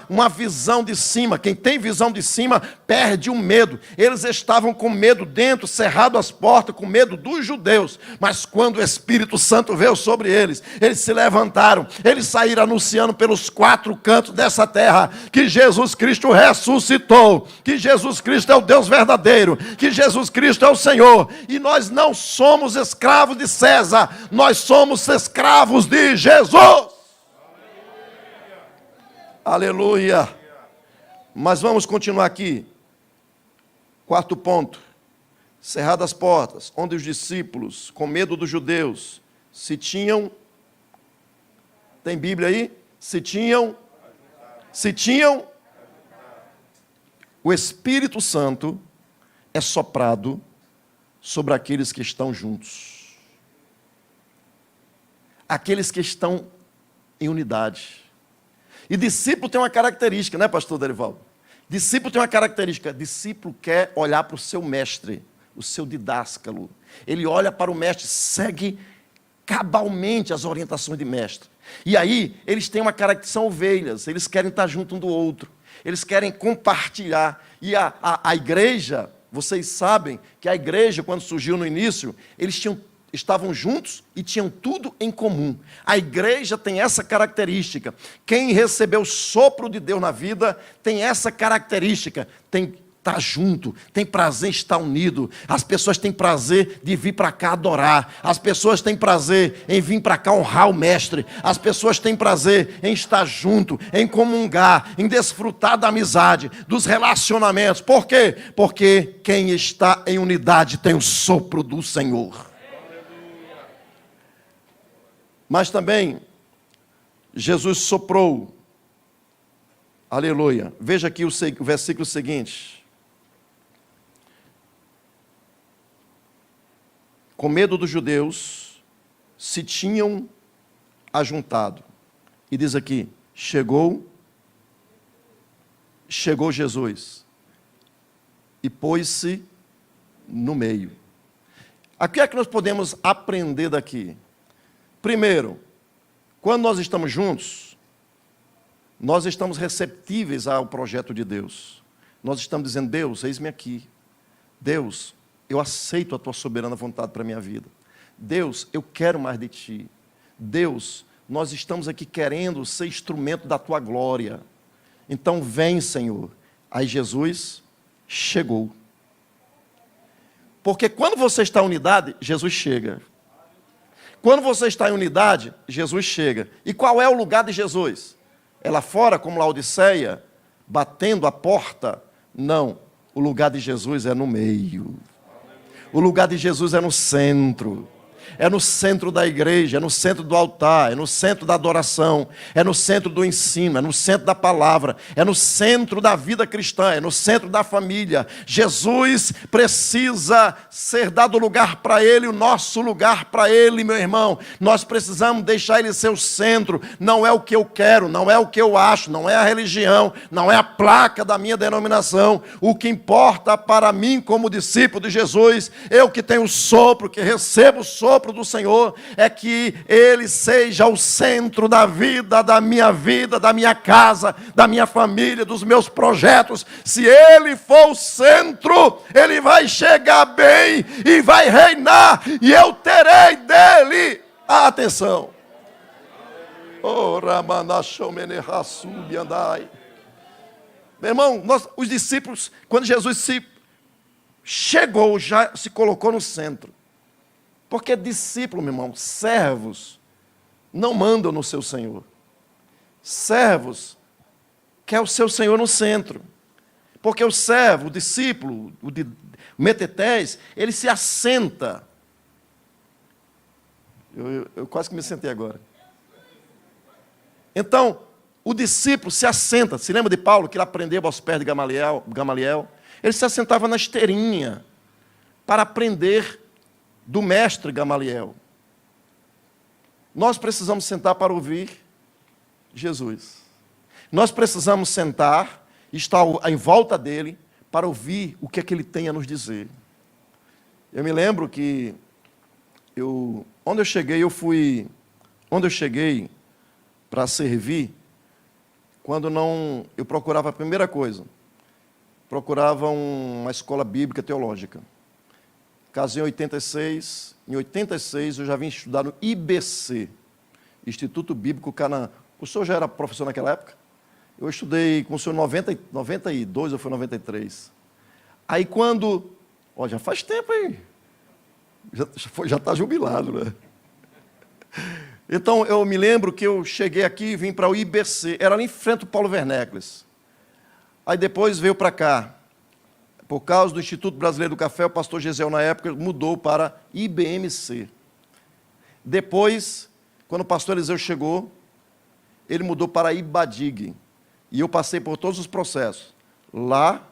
uma visão de cima. Quem tem visão de cima perde o medo. Eles estavam com medo dentro, cerrado as portas, com medo dos judeus, mas quando o Espírito Santo veio sobre eles, eles se levantaram, eles saíram anunciando pelos 4 cantos dessa terra, que Jesus Cristo ressuscitou, que Jesus Cristo é o Deus verdadeiro, que Jesus Cristo é o Senhor, e nós não somos escravos de César, nós somos escravos de Jesus. Aleluia. Aleluia. Mas vamos continuar aqui. 4º ponto. Cerradas as portas, onde os discípulos, com medo dos judeus, se tinham... Tem Bíblia aí? Se tinham... O Espírito Santo é soprado sobre aqueles que estão juntos. Aqueles que estão em unidade. E discípulo tem uma característica, né, pastor Derivaldo? Discípulo tem uma característica. Discípulo quer olhar para o seu mestre, o seu didáscalo. Ele olha para o mestre, segue cabalmente as orientações de mestre. E aí, eles têm uma característica, são ovelhas, eles querem estar junto um do outro. Eles querem compartilhar. E a igreja, vocês sabem que a igreja, quando surgiu no início, eles estavam juntos e tinham tudo em comum. A igreja tem essa característica. Quem recebeu o sopro de Deus na vida tem essa característica. Está junto, tem prazer em estar unido. As pessoas têm prazer de vir para cá adorar. As pessoas têm prazer em vir para cá honrar o mestre. As pessoas têm prazer em estar junto, em comungar, em desfrutar da amizade, dos relacionamentos. Por quê? Porque quem está em unidade tem o sopro do Senhor. Mas também Jesus soprou. Aleluia. Veja aqui o versículo seguinte. com medo dos judeus, se tinham ajuntado. E diz aqui, chegou Jesus e pôs-se no meio. O que é que nós podemos aprender daqui? Primeiro, quando nós estamos juntos, nós estamos receptíveis ao projeto de Deus. Nós estamos dizendo, Deus, eis-me aqui. Deus, eu aceito a tua soberana vontade para a minha vida. Deus, eu quero mais de ti. Deus, nós estamos aqui querendo ser instrumento da tua glória. Então vem, Senhor. Aí Jesus chegou. Porque quando você está em unidade, Jesus chega. Quando você está em unidade, Jesus chega. E qual é o lugar de Jesus? É lá fora, como Laodiceia, batendo a porta? Não. O lugar de Jesus é no meio. O lugar de Jesus é no centro. É no centro da igreja, é no centro do altar, é no centro da adoração, é no centro do ensino, é no centro da palavra, é no centro da vida cristã, é no centro da família. Jesus precisa ser dado lugar para Ele, o nosso lugar para Ele, meu irmão. Nós precisamos deixar Ele ser o centro. Não é o que eu quero, não é o que eu acho, não é a religião, não é a placa da minha denominação. O que importa para mim como discípulo de Jesus, eu que tenho o sopro, que recebo o sopro do Senhor, é que Ele seja o centro da vida, da minha casa, da minha família, dos meus projetos. Se Ele for o centro, Ele vai chegar bem e vai reinar, e eu terei dele a atenção. Oh, meu irmão, os discípulos, quando Jesus chegou, já se colocou no centro. Porque discípulo, meu irmão, servos não mandam no seu Senhor. Servos quer o seu Senhor no centro. Porque o servo, o discípulo, o metetés, ele se assenta. Eu quase que me sentei agora. Então, o discípulo se assenta. Se lembra de Paulo, que ele aprendeu aos pés de Gamaliel? Ele se assentava na esteirinha para aprender do mestre Gamaliel. Nós precisamos sentar para ouvir Jesus. Nós precisamos sentar e estar em volta dele para ouvir o que é que ele tem a nos dizer. Eu me lembro que onde eu cheguei para servir, eu procurava a primeira coisa, procurava uma escola bíblica teológica. Casei em 86. Em 86 eu já vim estudar no IBC, Instituto Bíblico Canaã. O senhor já era professor naquela época? Eu estudei com o senhor em 92 ou foi 93. Aí já faz tempo aí. Já está jubilado, né? Então eu me lembro que eu cheguei aqui e vim para o IBC. Era ali em frente ao Paulo Vernecles. Aí depois veio para cá. Por causa do Instituto Brasileiro do Café, o pastor Gesiel, na época, mudou para IBMC. Depois, quando o pastor Eliseu chegou, ele mudou para Ibadig. E eu passei por todos os processos. Lá,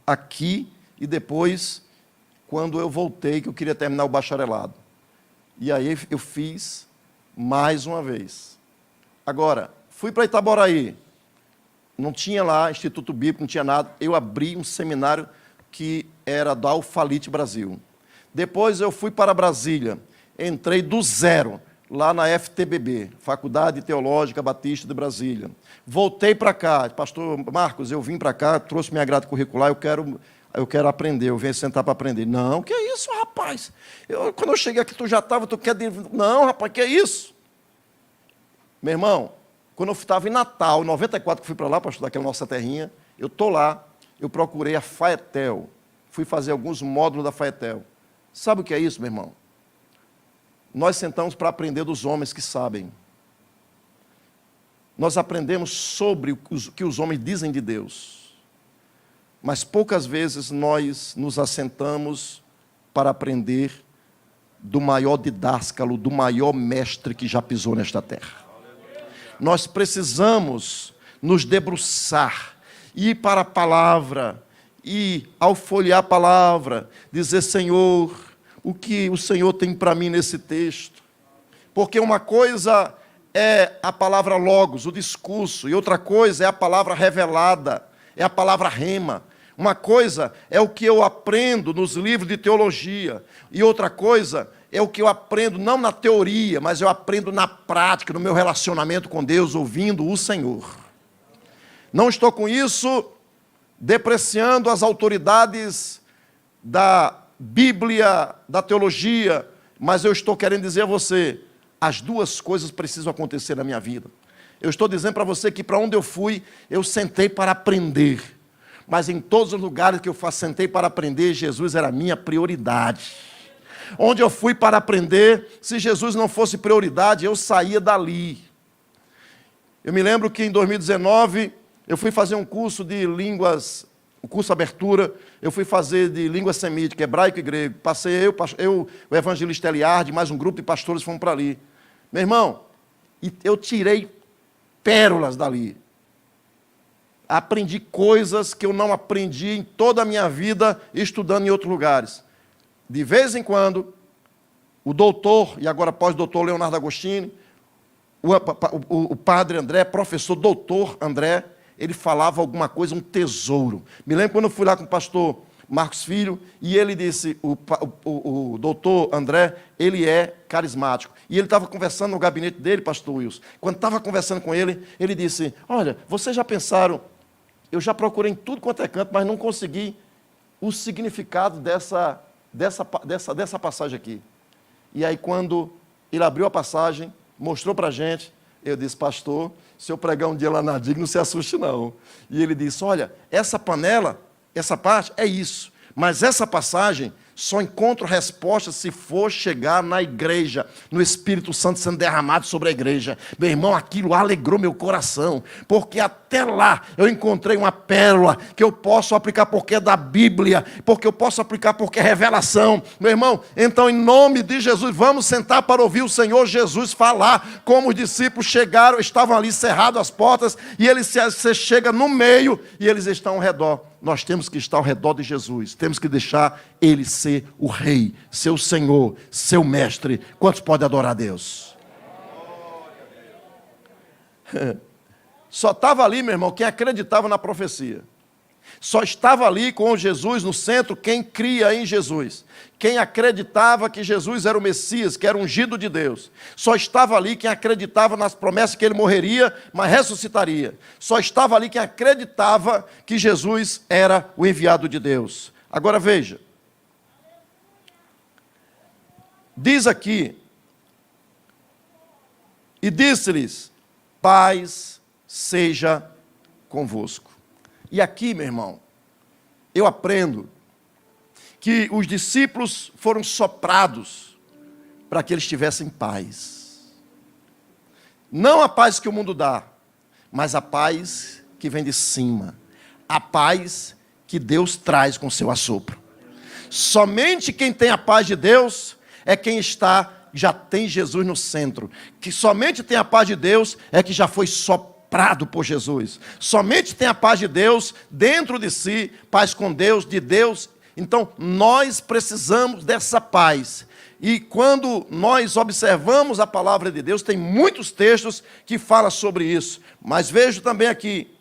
aqui, e depois, quando eu voltei, que eu queria terminar o bacharelado. E aí eu fiz mais uma vez. Agora, fui para Itaboraí. Não tinha lá Instituto Bíblico, não tinha nada. Eu abri um seminário que era da Alfalite Brasil. Depois eu fui para Brasília, entrei do zero, lá na FTBB, Faculdade Teológica Batista de Brasília. Voltei para cá, pastor Marcos, eu vim para cá, trouxe minha grade curricular, eu quero aprender, eu venho sentar para aprender. Não, que é isso, rapaz? Quando eu cheguei aqui, tu já estava, tu quer... Não, rapaz, que é isso? Meu irmão, quando eu estava em Natal, em 94, que fui para lá, para estudar aquela nossa terrinha, eu estou lá, eu procurei a Faetel, fui fazer alguns módulos da Faetel. Sabe o que é isso, meu irmão? Nós sentamos para aprender dos homens que sabem. Nós aprendemos sobre o que os homens dizem de Deus. Mas poucas vezes nós nos assentamos para aprender do maior didáscalo, do maior mestre que já pisou nesta terra. Nós precisamos nos debruçar, ir para a palavra e, ao folhear a palavra, dizer: Senhor, o que o Senhor tem para mim nesse texto. Porque uma coisa é a palavra logos, o discurso, e outra coisa é a palavra revelada, é a palavra rema. Uma coisa é o que eu aprendo nos livros de teologia, e outra coisa é o que eu aprendo não na teoria, mas eu aprendo na prática, no meu relacionamento com Deus, ouvindo o Senhor. Não estou com isso depreciando as autoridades da Bíblia, da teologia, mas eu estou querendo dizer a você, as duas coisas precisam acontecer na minha vida. Eu estou dizendo para você que para onde eu fui, eu sentei para aprender. Mas em todos os lugares que eu sentei para aprender, Jesus era a minha prioridade. Onde eu fui para aprender, se Jesus não fosse prioridade, eu saía dali. Eu me lembro que em 2019, eu fui fazer um curso de línguas, o curso Abertura, eu fui fazer de língua semítica, hebraico e grego. Passei eu, o evangelista Eliardi, mais um grupo de pastores fomos para ali. Meu irmão, eu tirei pérolas dali. Aprendi coisas que eu não aprendi em toda a minha vida estudando em outros lugares. De vez em quando, o doutor, e agora pós-doutor Leonardo Agostini, o padre André, professor doutor André, ele falava alguma coisa, um tesouro. Me lembro quando eu fui lá com o pastor Marcos Filho, e ele disse, o doutor André, ele é carismático. E ele estava conversando no gabinete dele, pastor Wilson. Quando estava conversando com ele, ele disse, olha, vocês já pensaram, eu já procurei em tudo quanto é canto, mas não consegui o significado dessa passagem aqui. E aí, quando ele abriu a passagem, mostrou para a gente, eu disse, pastor, se eu pregar um dia lá na DIG, não se assuste não. E ele disse, olha, essa panela, essa parte é isso, mas essa passagem só encontra resposta se for chegar na igreja, no Espírito Santo sendo derramado sobre a igreja. Meu irmão, aquilo alegrou meu coração, porque até lá eu encontrei uma pérola que eu posso aplicar porque é da Bíblia, porque eu posso aplicar porque é revelação. Meu irmão, então em nome de Jesus, vamos sentar para ouvir o Senhor Jesus falar, como os discípulos chegaram, estavam ali cerradas as portas, e você chega no meio e eles estão ao redor. Nós temos que estar ao redor de Jesus, temos que deixar Ele ser o Rei, seu Senhor, seu Mestre. Quantos podem adorar a Deus? Só estava ali, meu irmão, quem acreditava na profecia. Só estava ali com Jesus no centro quem cria em Jesus. Quem acreditava que Jesus era o Messias, que era ungido de Deus. Só estava ali quem acreditava nas promessas que ele morreria, mas ressuscitaria. Só estava ali quem acreditava que Jesus era o enviado de Deus. Agora veja. Diz aqui, e disse-lhes, paz seja convosco. E aqui, meu irmão, eu aprendo que os discípulos foram soprados para que eles tivessem paz. Não a paz que o mundo dá, mas a paz que vem de cima. A paz que Deus traz com seu assopro. Somente quem tem a paz de Deus é quem já tem Jesus no centro. Que somente tem a paz de Deus é que já foi soprado por Jesus. Somente tem a paz de Deus dentro de si, paz com Deus, de Deus. Então, nós precisamos dessa paz. E quando nós observamos a palavra de Deus, tem muitos textos que falam sobre isso. Mas vejo também aqui,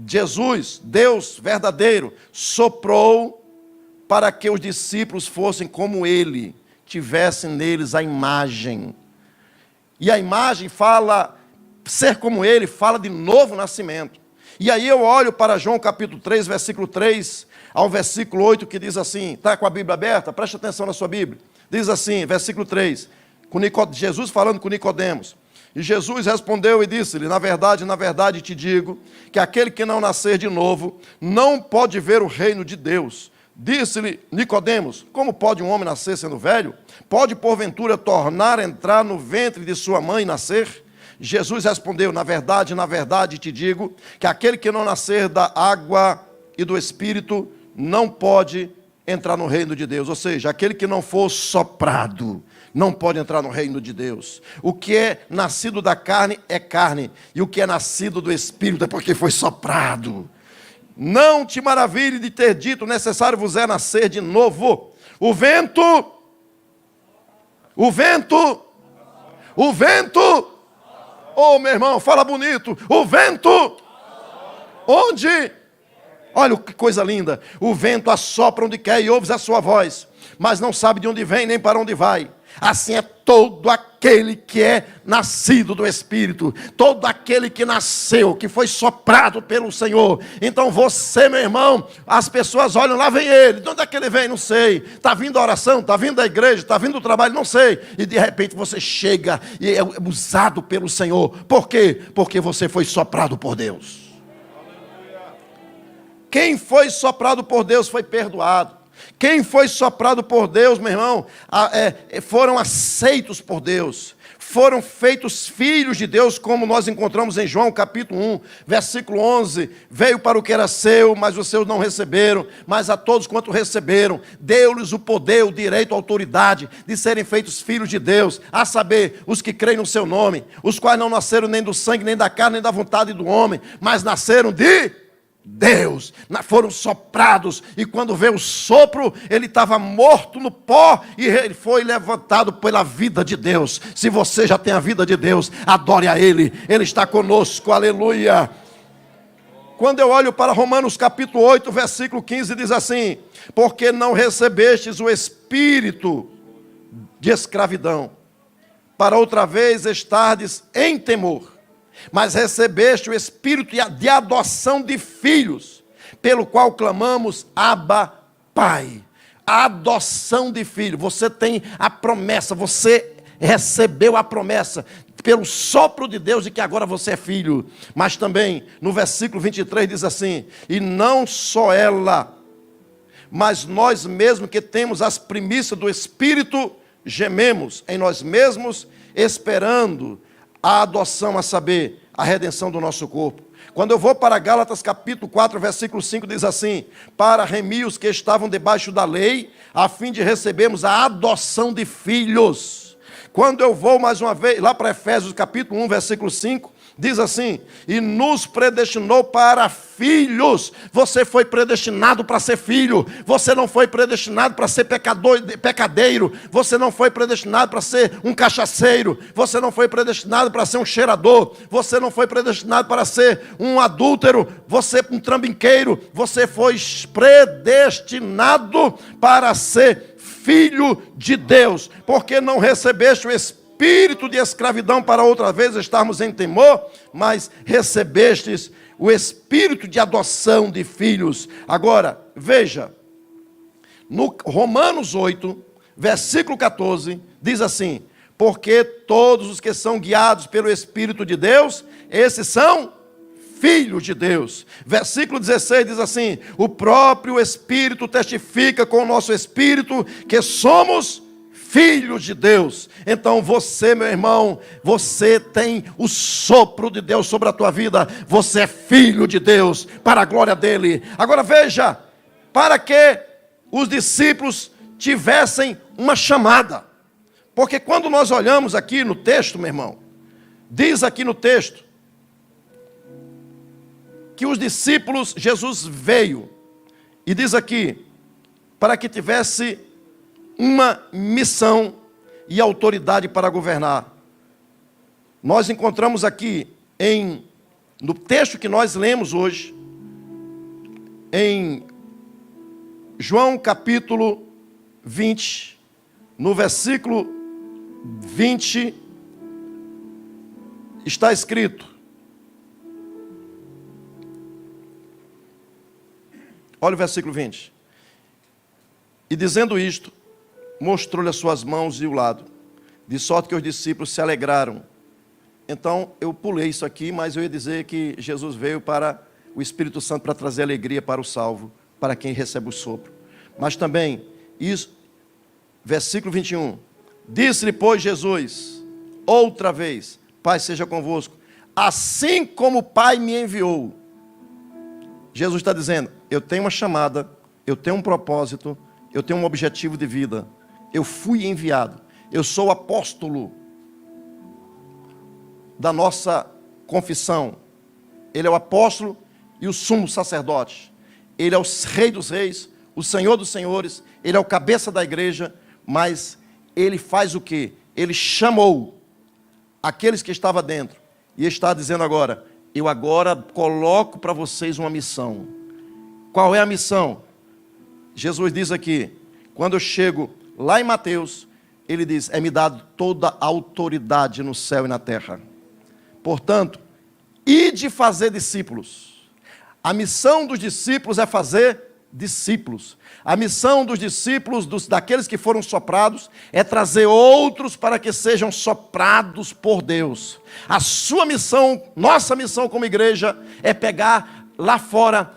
Jesus, Deus verdadeiro, soprou para que os discípulos fossem como Ele, tivessem neles a imagem. E a imagem fala, ser como Ele, fala de novo nascimento. E aí eu olho para João capítulo 3, versículo 3, ao versículo 8, que diz assim, está com a Bíblia aberta? Preste atenção na sua Bíblia. Diz assim, versículo 3, Jesus falando com Nicodemos. E Jesus respondeu e disse-lhe, na verdade te digo, que aquele que não nascer de novo, não pode ver o reino de Deus. Disse-lhe Nicodemos, como pode um homem nascer sendo velho? Pode porventura tornar a entrar no ventre de sua mãe e nascer? Jesus respondeu, na verdade te digo, que aquele que não nascer da água e do Espírito, não pode entrar no reino de Deus. Ou seja, aquele que não for soprado, não pode entrar no reino de Deus. O que é nascido da carne é carne, e o que é nascido do Espírito é porque foi soprado. Não te maravilhe de ter dito, necessário vos é nascer de novo. O vento O vento. Oh, meu irmão, fala bonito. O vento. Onde? Olha que coisa linda. O vento assopra onde quer e ouves a sua voz, mas não sabe de onde vem nem para onde vai. Assim é todo aquele que é nascido do Espírito, todo aquele que nasceu, que foi soprado pelo Senhor. Então você, meu irmão, as pessoas olham, lá vem ele. De onde é que ele vem? Não sei. Está vindo a oração, está vindo a igreja, está vindo o trabalho, não sei. E de repente você chega e é usado pelo Senhor. Por quê? Porque você foi soprado por Deus. Quem foi soprado por Deus foi perdoado. Quem foi soprado por Deus, meu irmão, foram aceitos por Deus. Foram feitos filhos de Deus, como nós encontramos em João capítulo 1, versículo 11. Veio para o que era seu, mas os seus não receberam. Mas a todos quanto receberam, deu-lhes o poder, o direito, a autoridade de serem feitos filhos de Deus. A saber, os que creem no seu nome, os quais não nasceram nem do sangue, nem da carne, nem da vontade do homem, mas nasceram de Deus, foram soprados, e quando veio o sopro, ele estava morto no pó, e ele foi levantado pela vida de Deus. Se você já tem a vida de Deus, adore a Ele, Ele está conosco, aleluia. Quando eu olho para Romanos capítulo 8, versículo 15, diz assim: porque não recebestes o espírito de escravidão, para outra vez estardes em temor, mas recebeste o espírito de adoção de filhos, pelo qual clamamos, Abba, Pai. A adoção de filho, você tem a promessa, você recebeu a promessa, pelo sopro de Deus, de que agora você é filho. Mas também, no versículo 23 diz assim: e não só ela, mas nós mesmos que temos as primícias do Espírito, gememos em nós mesmos, esperando a adoção, a saber, a redenção do nosso corpo. Quando eu vou para Gálatas capítulo 4, versículo 5, diz assim: para remir os que estavam debaixo da lei, a fim de recebermos a adoção de filhos. Quando eu vou mais uma vez, lá para Efésios capítulo 1, versículo 5, diz assim: e nos predestinou para filhos. Você foi predestinado para ser filho. Você não foi predestinado para ser pecadeiro. Você não foi predestinado para ser um cachaceiro. Você não foi predestinado para ser um cheirador. Você não foi predestinado para ser um adúltero. Você um trambiqueiro. Você foi predestinado para ser filho de Deus. Porque não recebeste o espírito de escravidão para outra vez estarmos em temor, mas recebestes o espírito de adoção de filhos. Agora, veja, no Romanos 8, versículo 14, diz assim: porque todos os que são guiados pelo Espírito de Deus, esses são filhos de Deus. Versículo 16 diz assim: o próprio Espírito testifica com o nosso espírito que somos filhos de Deus. Então você, meu irmão, você tem o sopro de Deus sobre a tua vida. Você é filho de Deus, para a glória dele. Agora veja, para que os discípulos tivessem uma chamada. Porque quando nós olhamos aqui no texto, meu irmão, diz aqui no texto que os discípulos, Jesus veio, e diz aqui, para que tivesse uma missão e autoridade para governar. Nós encontramos aqui, no texto que nós lemos hoje, em João capítulo 20, no versículo 20, está escrito, olha o versículo 20, e dizendo isto, mostrou-lhe as suas mãos e o lado, de sorte que os discípulos se alegraram. Então, eu pulei isso aqui, mas eu ia dizer que Jesus veio para o Espírito Santo para trazer alegria para o salvo, para quem recebe o sopro. Mas também, isso, versículo 21, disse-lhe, pois, Jesus, outra vez, Pai seja convosco, assim como o Pai me enviou. Jesus está dizendo, eu tenho uma chamada, eu tenho um propósito, eu tenho um objetivo de vida. Eu fui enviado. Eu sou o apóstolo da nossa confissão. Ele é o apóstolo e o sumo sacerdote. Ele é o rei dos reis, o senhor dos senhores. Ele é o cabeça da igreja, mas ele faz o quê? Ele chamou aqueles que estavam dentro e está dizendo agora: eu agora coloco para vocês uma missão. Qual é a missão? Jesus diz aqui, quando eu chego lá em Mateus, ele diz: é-me dado toda a autoridade no céu e na terra. Portanto, ide fazer discípulos. A missão dos discípulos é fazer discípulos. A missão dos discípulos, daqueles que foram soprados, é trazer outros para que sejam soprados por Deus. A sua missão, nossa missão como igreja, é pegar lá fora,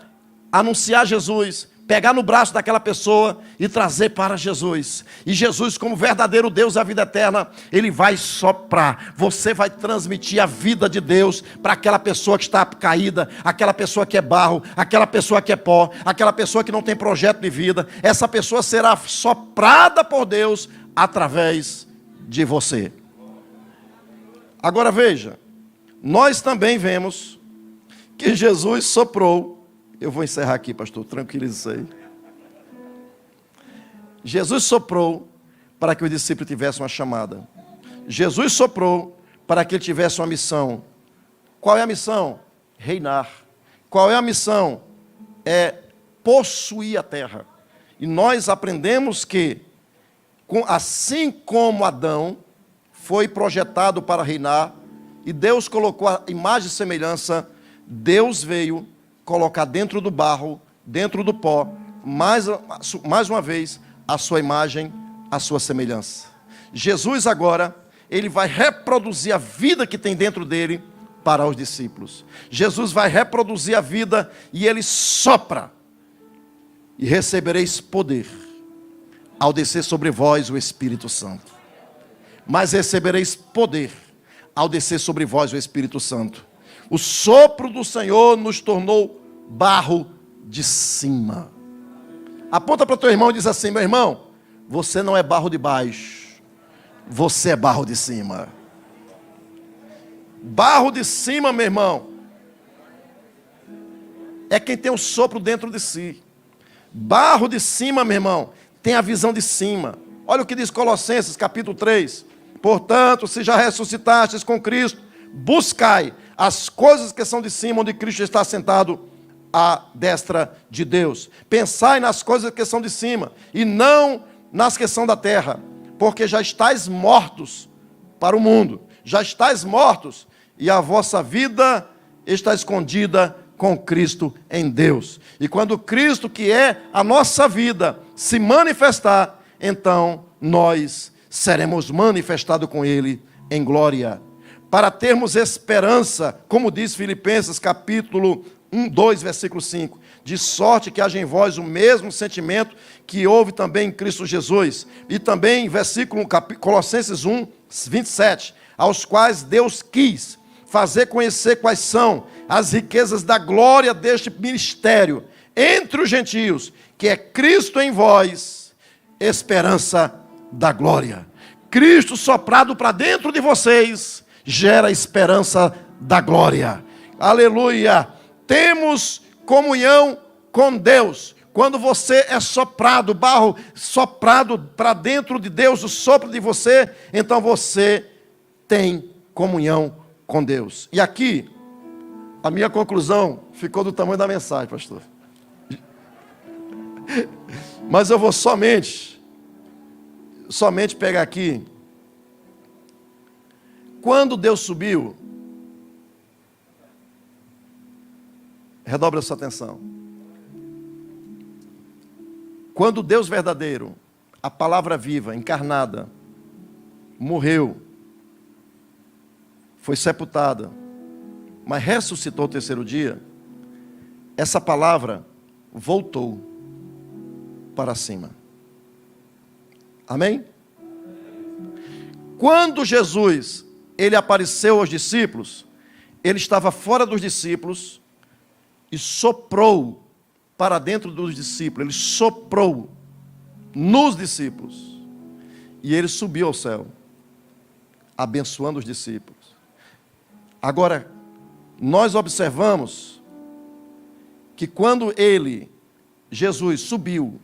anunciar Jesus, pegar no braço daquela pessoa e trazer para Jesus. E Jesus, como verdadeiro Deus da vida eterna, Ele vai soprar. Você vai transmitir a vida de Deus para aquela pessoa que está caída, aquela pessoa que é barro, aquela pessoa que é pó, aquela pessoa que não tem projeto de vida. Essa pessoa será soprada por Deus através de você. Agora veja, nós também vemos que Jesus soprou. Eu vou encerrar aqui, pastor, tranquilize isso aí. Jesus soprou para que o discípulo tivesse uma chamada. Jesus soprou para que ele tivesse uma missão. Qual é a missão? Reinar. Qual é a missão? É possuir a terra. E nós aprendemos que, assim como Adão foi projetado para reinar, e Deus colocou a imagem e semelhança, Deus veio colocar dentro do barro, dentro do pó, mais uma vez, a sua imagem, a sua semelhança. Jesus agora, ele vai reproduzir a vida que tem dentro dele para os discípulos. Jesus vai reproduzir a vida e ele sopra. E recebereis poder ao descer sobre vós o Espírito Santo. Mas recebereis poder ao descer sobre vós o Espírito Santo. O sopro do Senhor nos tornou barro de cima. Aponta para o teu irmão e diz assim: meu irmão, você não é barro de baixo, você é barro de cima. Barro de cima, meu irmão, é quem tem o sopro dentro de si. Barro de cima, meu irmão, tem a visão de cima. Olha o que diz Colossenses capítulo 3. Portanto, se já ressuscitastes com Cristo, buscai as coisas que são de cima, onde Cristo está sentado à destra de Deus. Pensai nas coisas que são de cima, e não nas que são da terra, porque já estáis mortos para o mundo. Já estáis mortos, e a vossa vida está escondida com Cristo em Deus. E quando Cristo, que é a nossa vida, se manifestar, então nós seremos manifestados com Ele em glória. Para termos esperança, como diz Filipenses capítulo 2, versículo 5, de sorte que haja em vós o mesmo sentimento que houve também em Cristo Jesus. E também versículo Colossenses 1, 27, aos quais Deus quis fazer conhecer quais são as riquezas da glória deste ministério entre os gentios, que é Cristo em vós, esperança da glória. Cristo soprado para dentro de vocês gera esperança da glória. Aleluia! Temos comunhão com Deus. Quando você é soprado, barro soprado para dentro de Deus, o sopro de você, então você tem comunhão com Deus. E aqui, a minha conclusão ficou do tamanho da mensagem, pastor. Mas eu vou somente pegar aqui. Quando Deus subiu, redobre a sua atenção. Quando Deus verdadeiro, a palavra viva, encarnada, morreu, foi sepultada, mas ressuscitou o terceiro dia, essa palavra voltou para cima. Amém? Quando Jesus, ele apareceu aos discípulos, ele estava fora dos discípulos e soprou para dentro dos discípulos, ele soprou nos discípulos e ele subiu ao céu, abençoando os discípulos. Agora, nós observamos que quando Jesus subiu,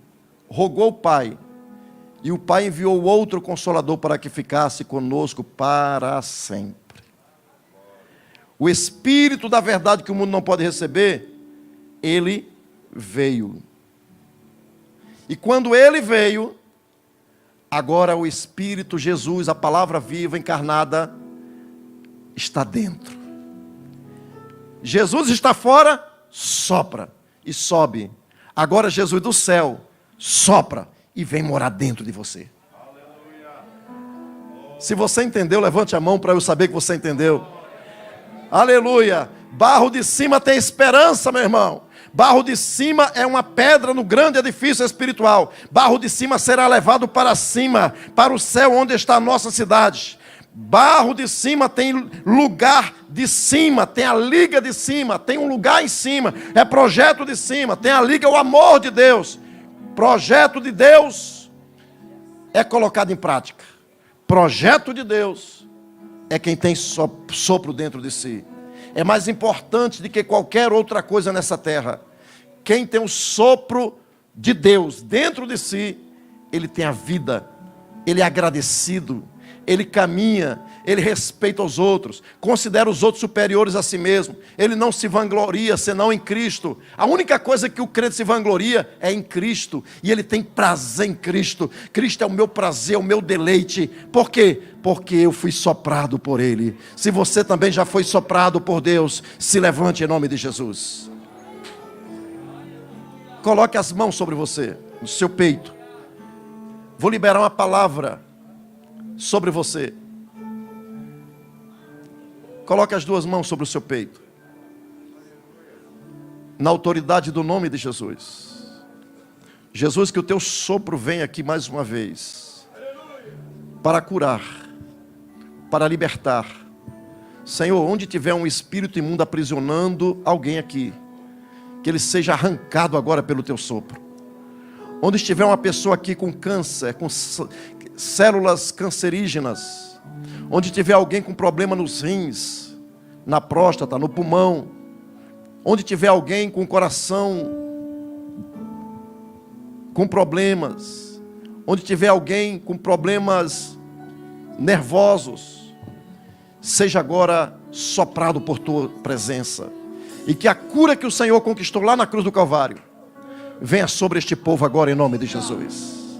rogou o Pai, E o Pai enviou outro Consolador para que ficasse conosco para sempre. O Espírito da verdade que o mundo não pode receber, ele veio. E quando ele veio, agora o Espírito, Jesus, a palavra viva, encarnada, está dentro. Jesus está fora, sopra e sobe. Agora Jesus do céu sopra e vem morar dentro de você. Se você entendeu, levante a mão para eu saber que você entendeu. Aleluia. Barro de cima tem esperança, meu irmão. Barro de cima é uma pedra no grande edifício espiritual. Barro de cima será levado para cima, para o céu onde está a nossa cidade. Barro de cima tem lugar de cima, tem a liga de cima, tem um lugar em cima, é projeto de cima, tem a liga, o amor de Deus. Projeto de Deus é colocado em prática. Projeto de Deus é quem tem sopro dentro de si. É mais importante do que qualquer outra coisa nessa terra. Quem tem o sopro de Deus dentro de si, ele tem a vida, ele é agradecido, ele caminha, ele respeita os outros, considera os outros superiores a si mesmo, ele não se vangloria senão em Cristo. A única coisa que o crente se vangloria é em Cristo, e ele tem prazer em Cristo. Cristo é o meu prazer, o meu deleite. Por quê? Porque eu fui soprado por ele. Se você também já foi soprado por Deus, se levante em nome de Jesus. Coloque as mãos sobre você, no seu peito. Vou liberar uma palavra sobre você. Coloque as duas mãos sobre o seu peito. Na autoridade do nome de Jesus. Jesus, que o teu sopro venha aqui mais uma vez. Para curar. Para libertar. Senhor, onde tiver um espírito imundo aprisionando alguém aqui, que ele seja arrancado agora pelo teu sopro. Onde estiver uma pessoa aqui com câncer, com células cancerígenas, onde tiver alguém com problema nos rins, na próstata, no pulmão, onde tiver alguém com o coração com problemas, onde tiver alguém com problemas nervosos, seja agora soprado por tua presença, e que a cura que o Senhor conquistou lá na cruz do Calvário venha sobre este povo agora em nome de Jesus.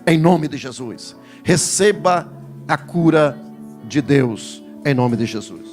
Em nome de Jesus. Receba a cura de Deus em nome de Jesus.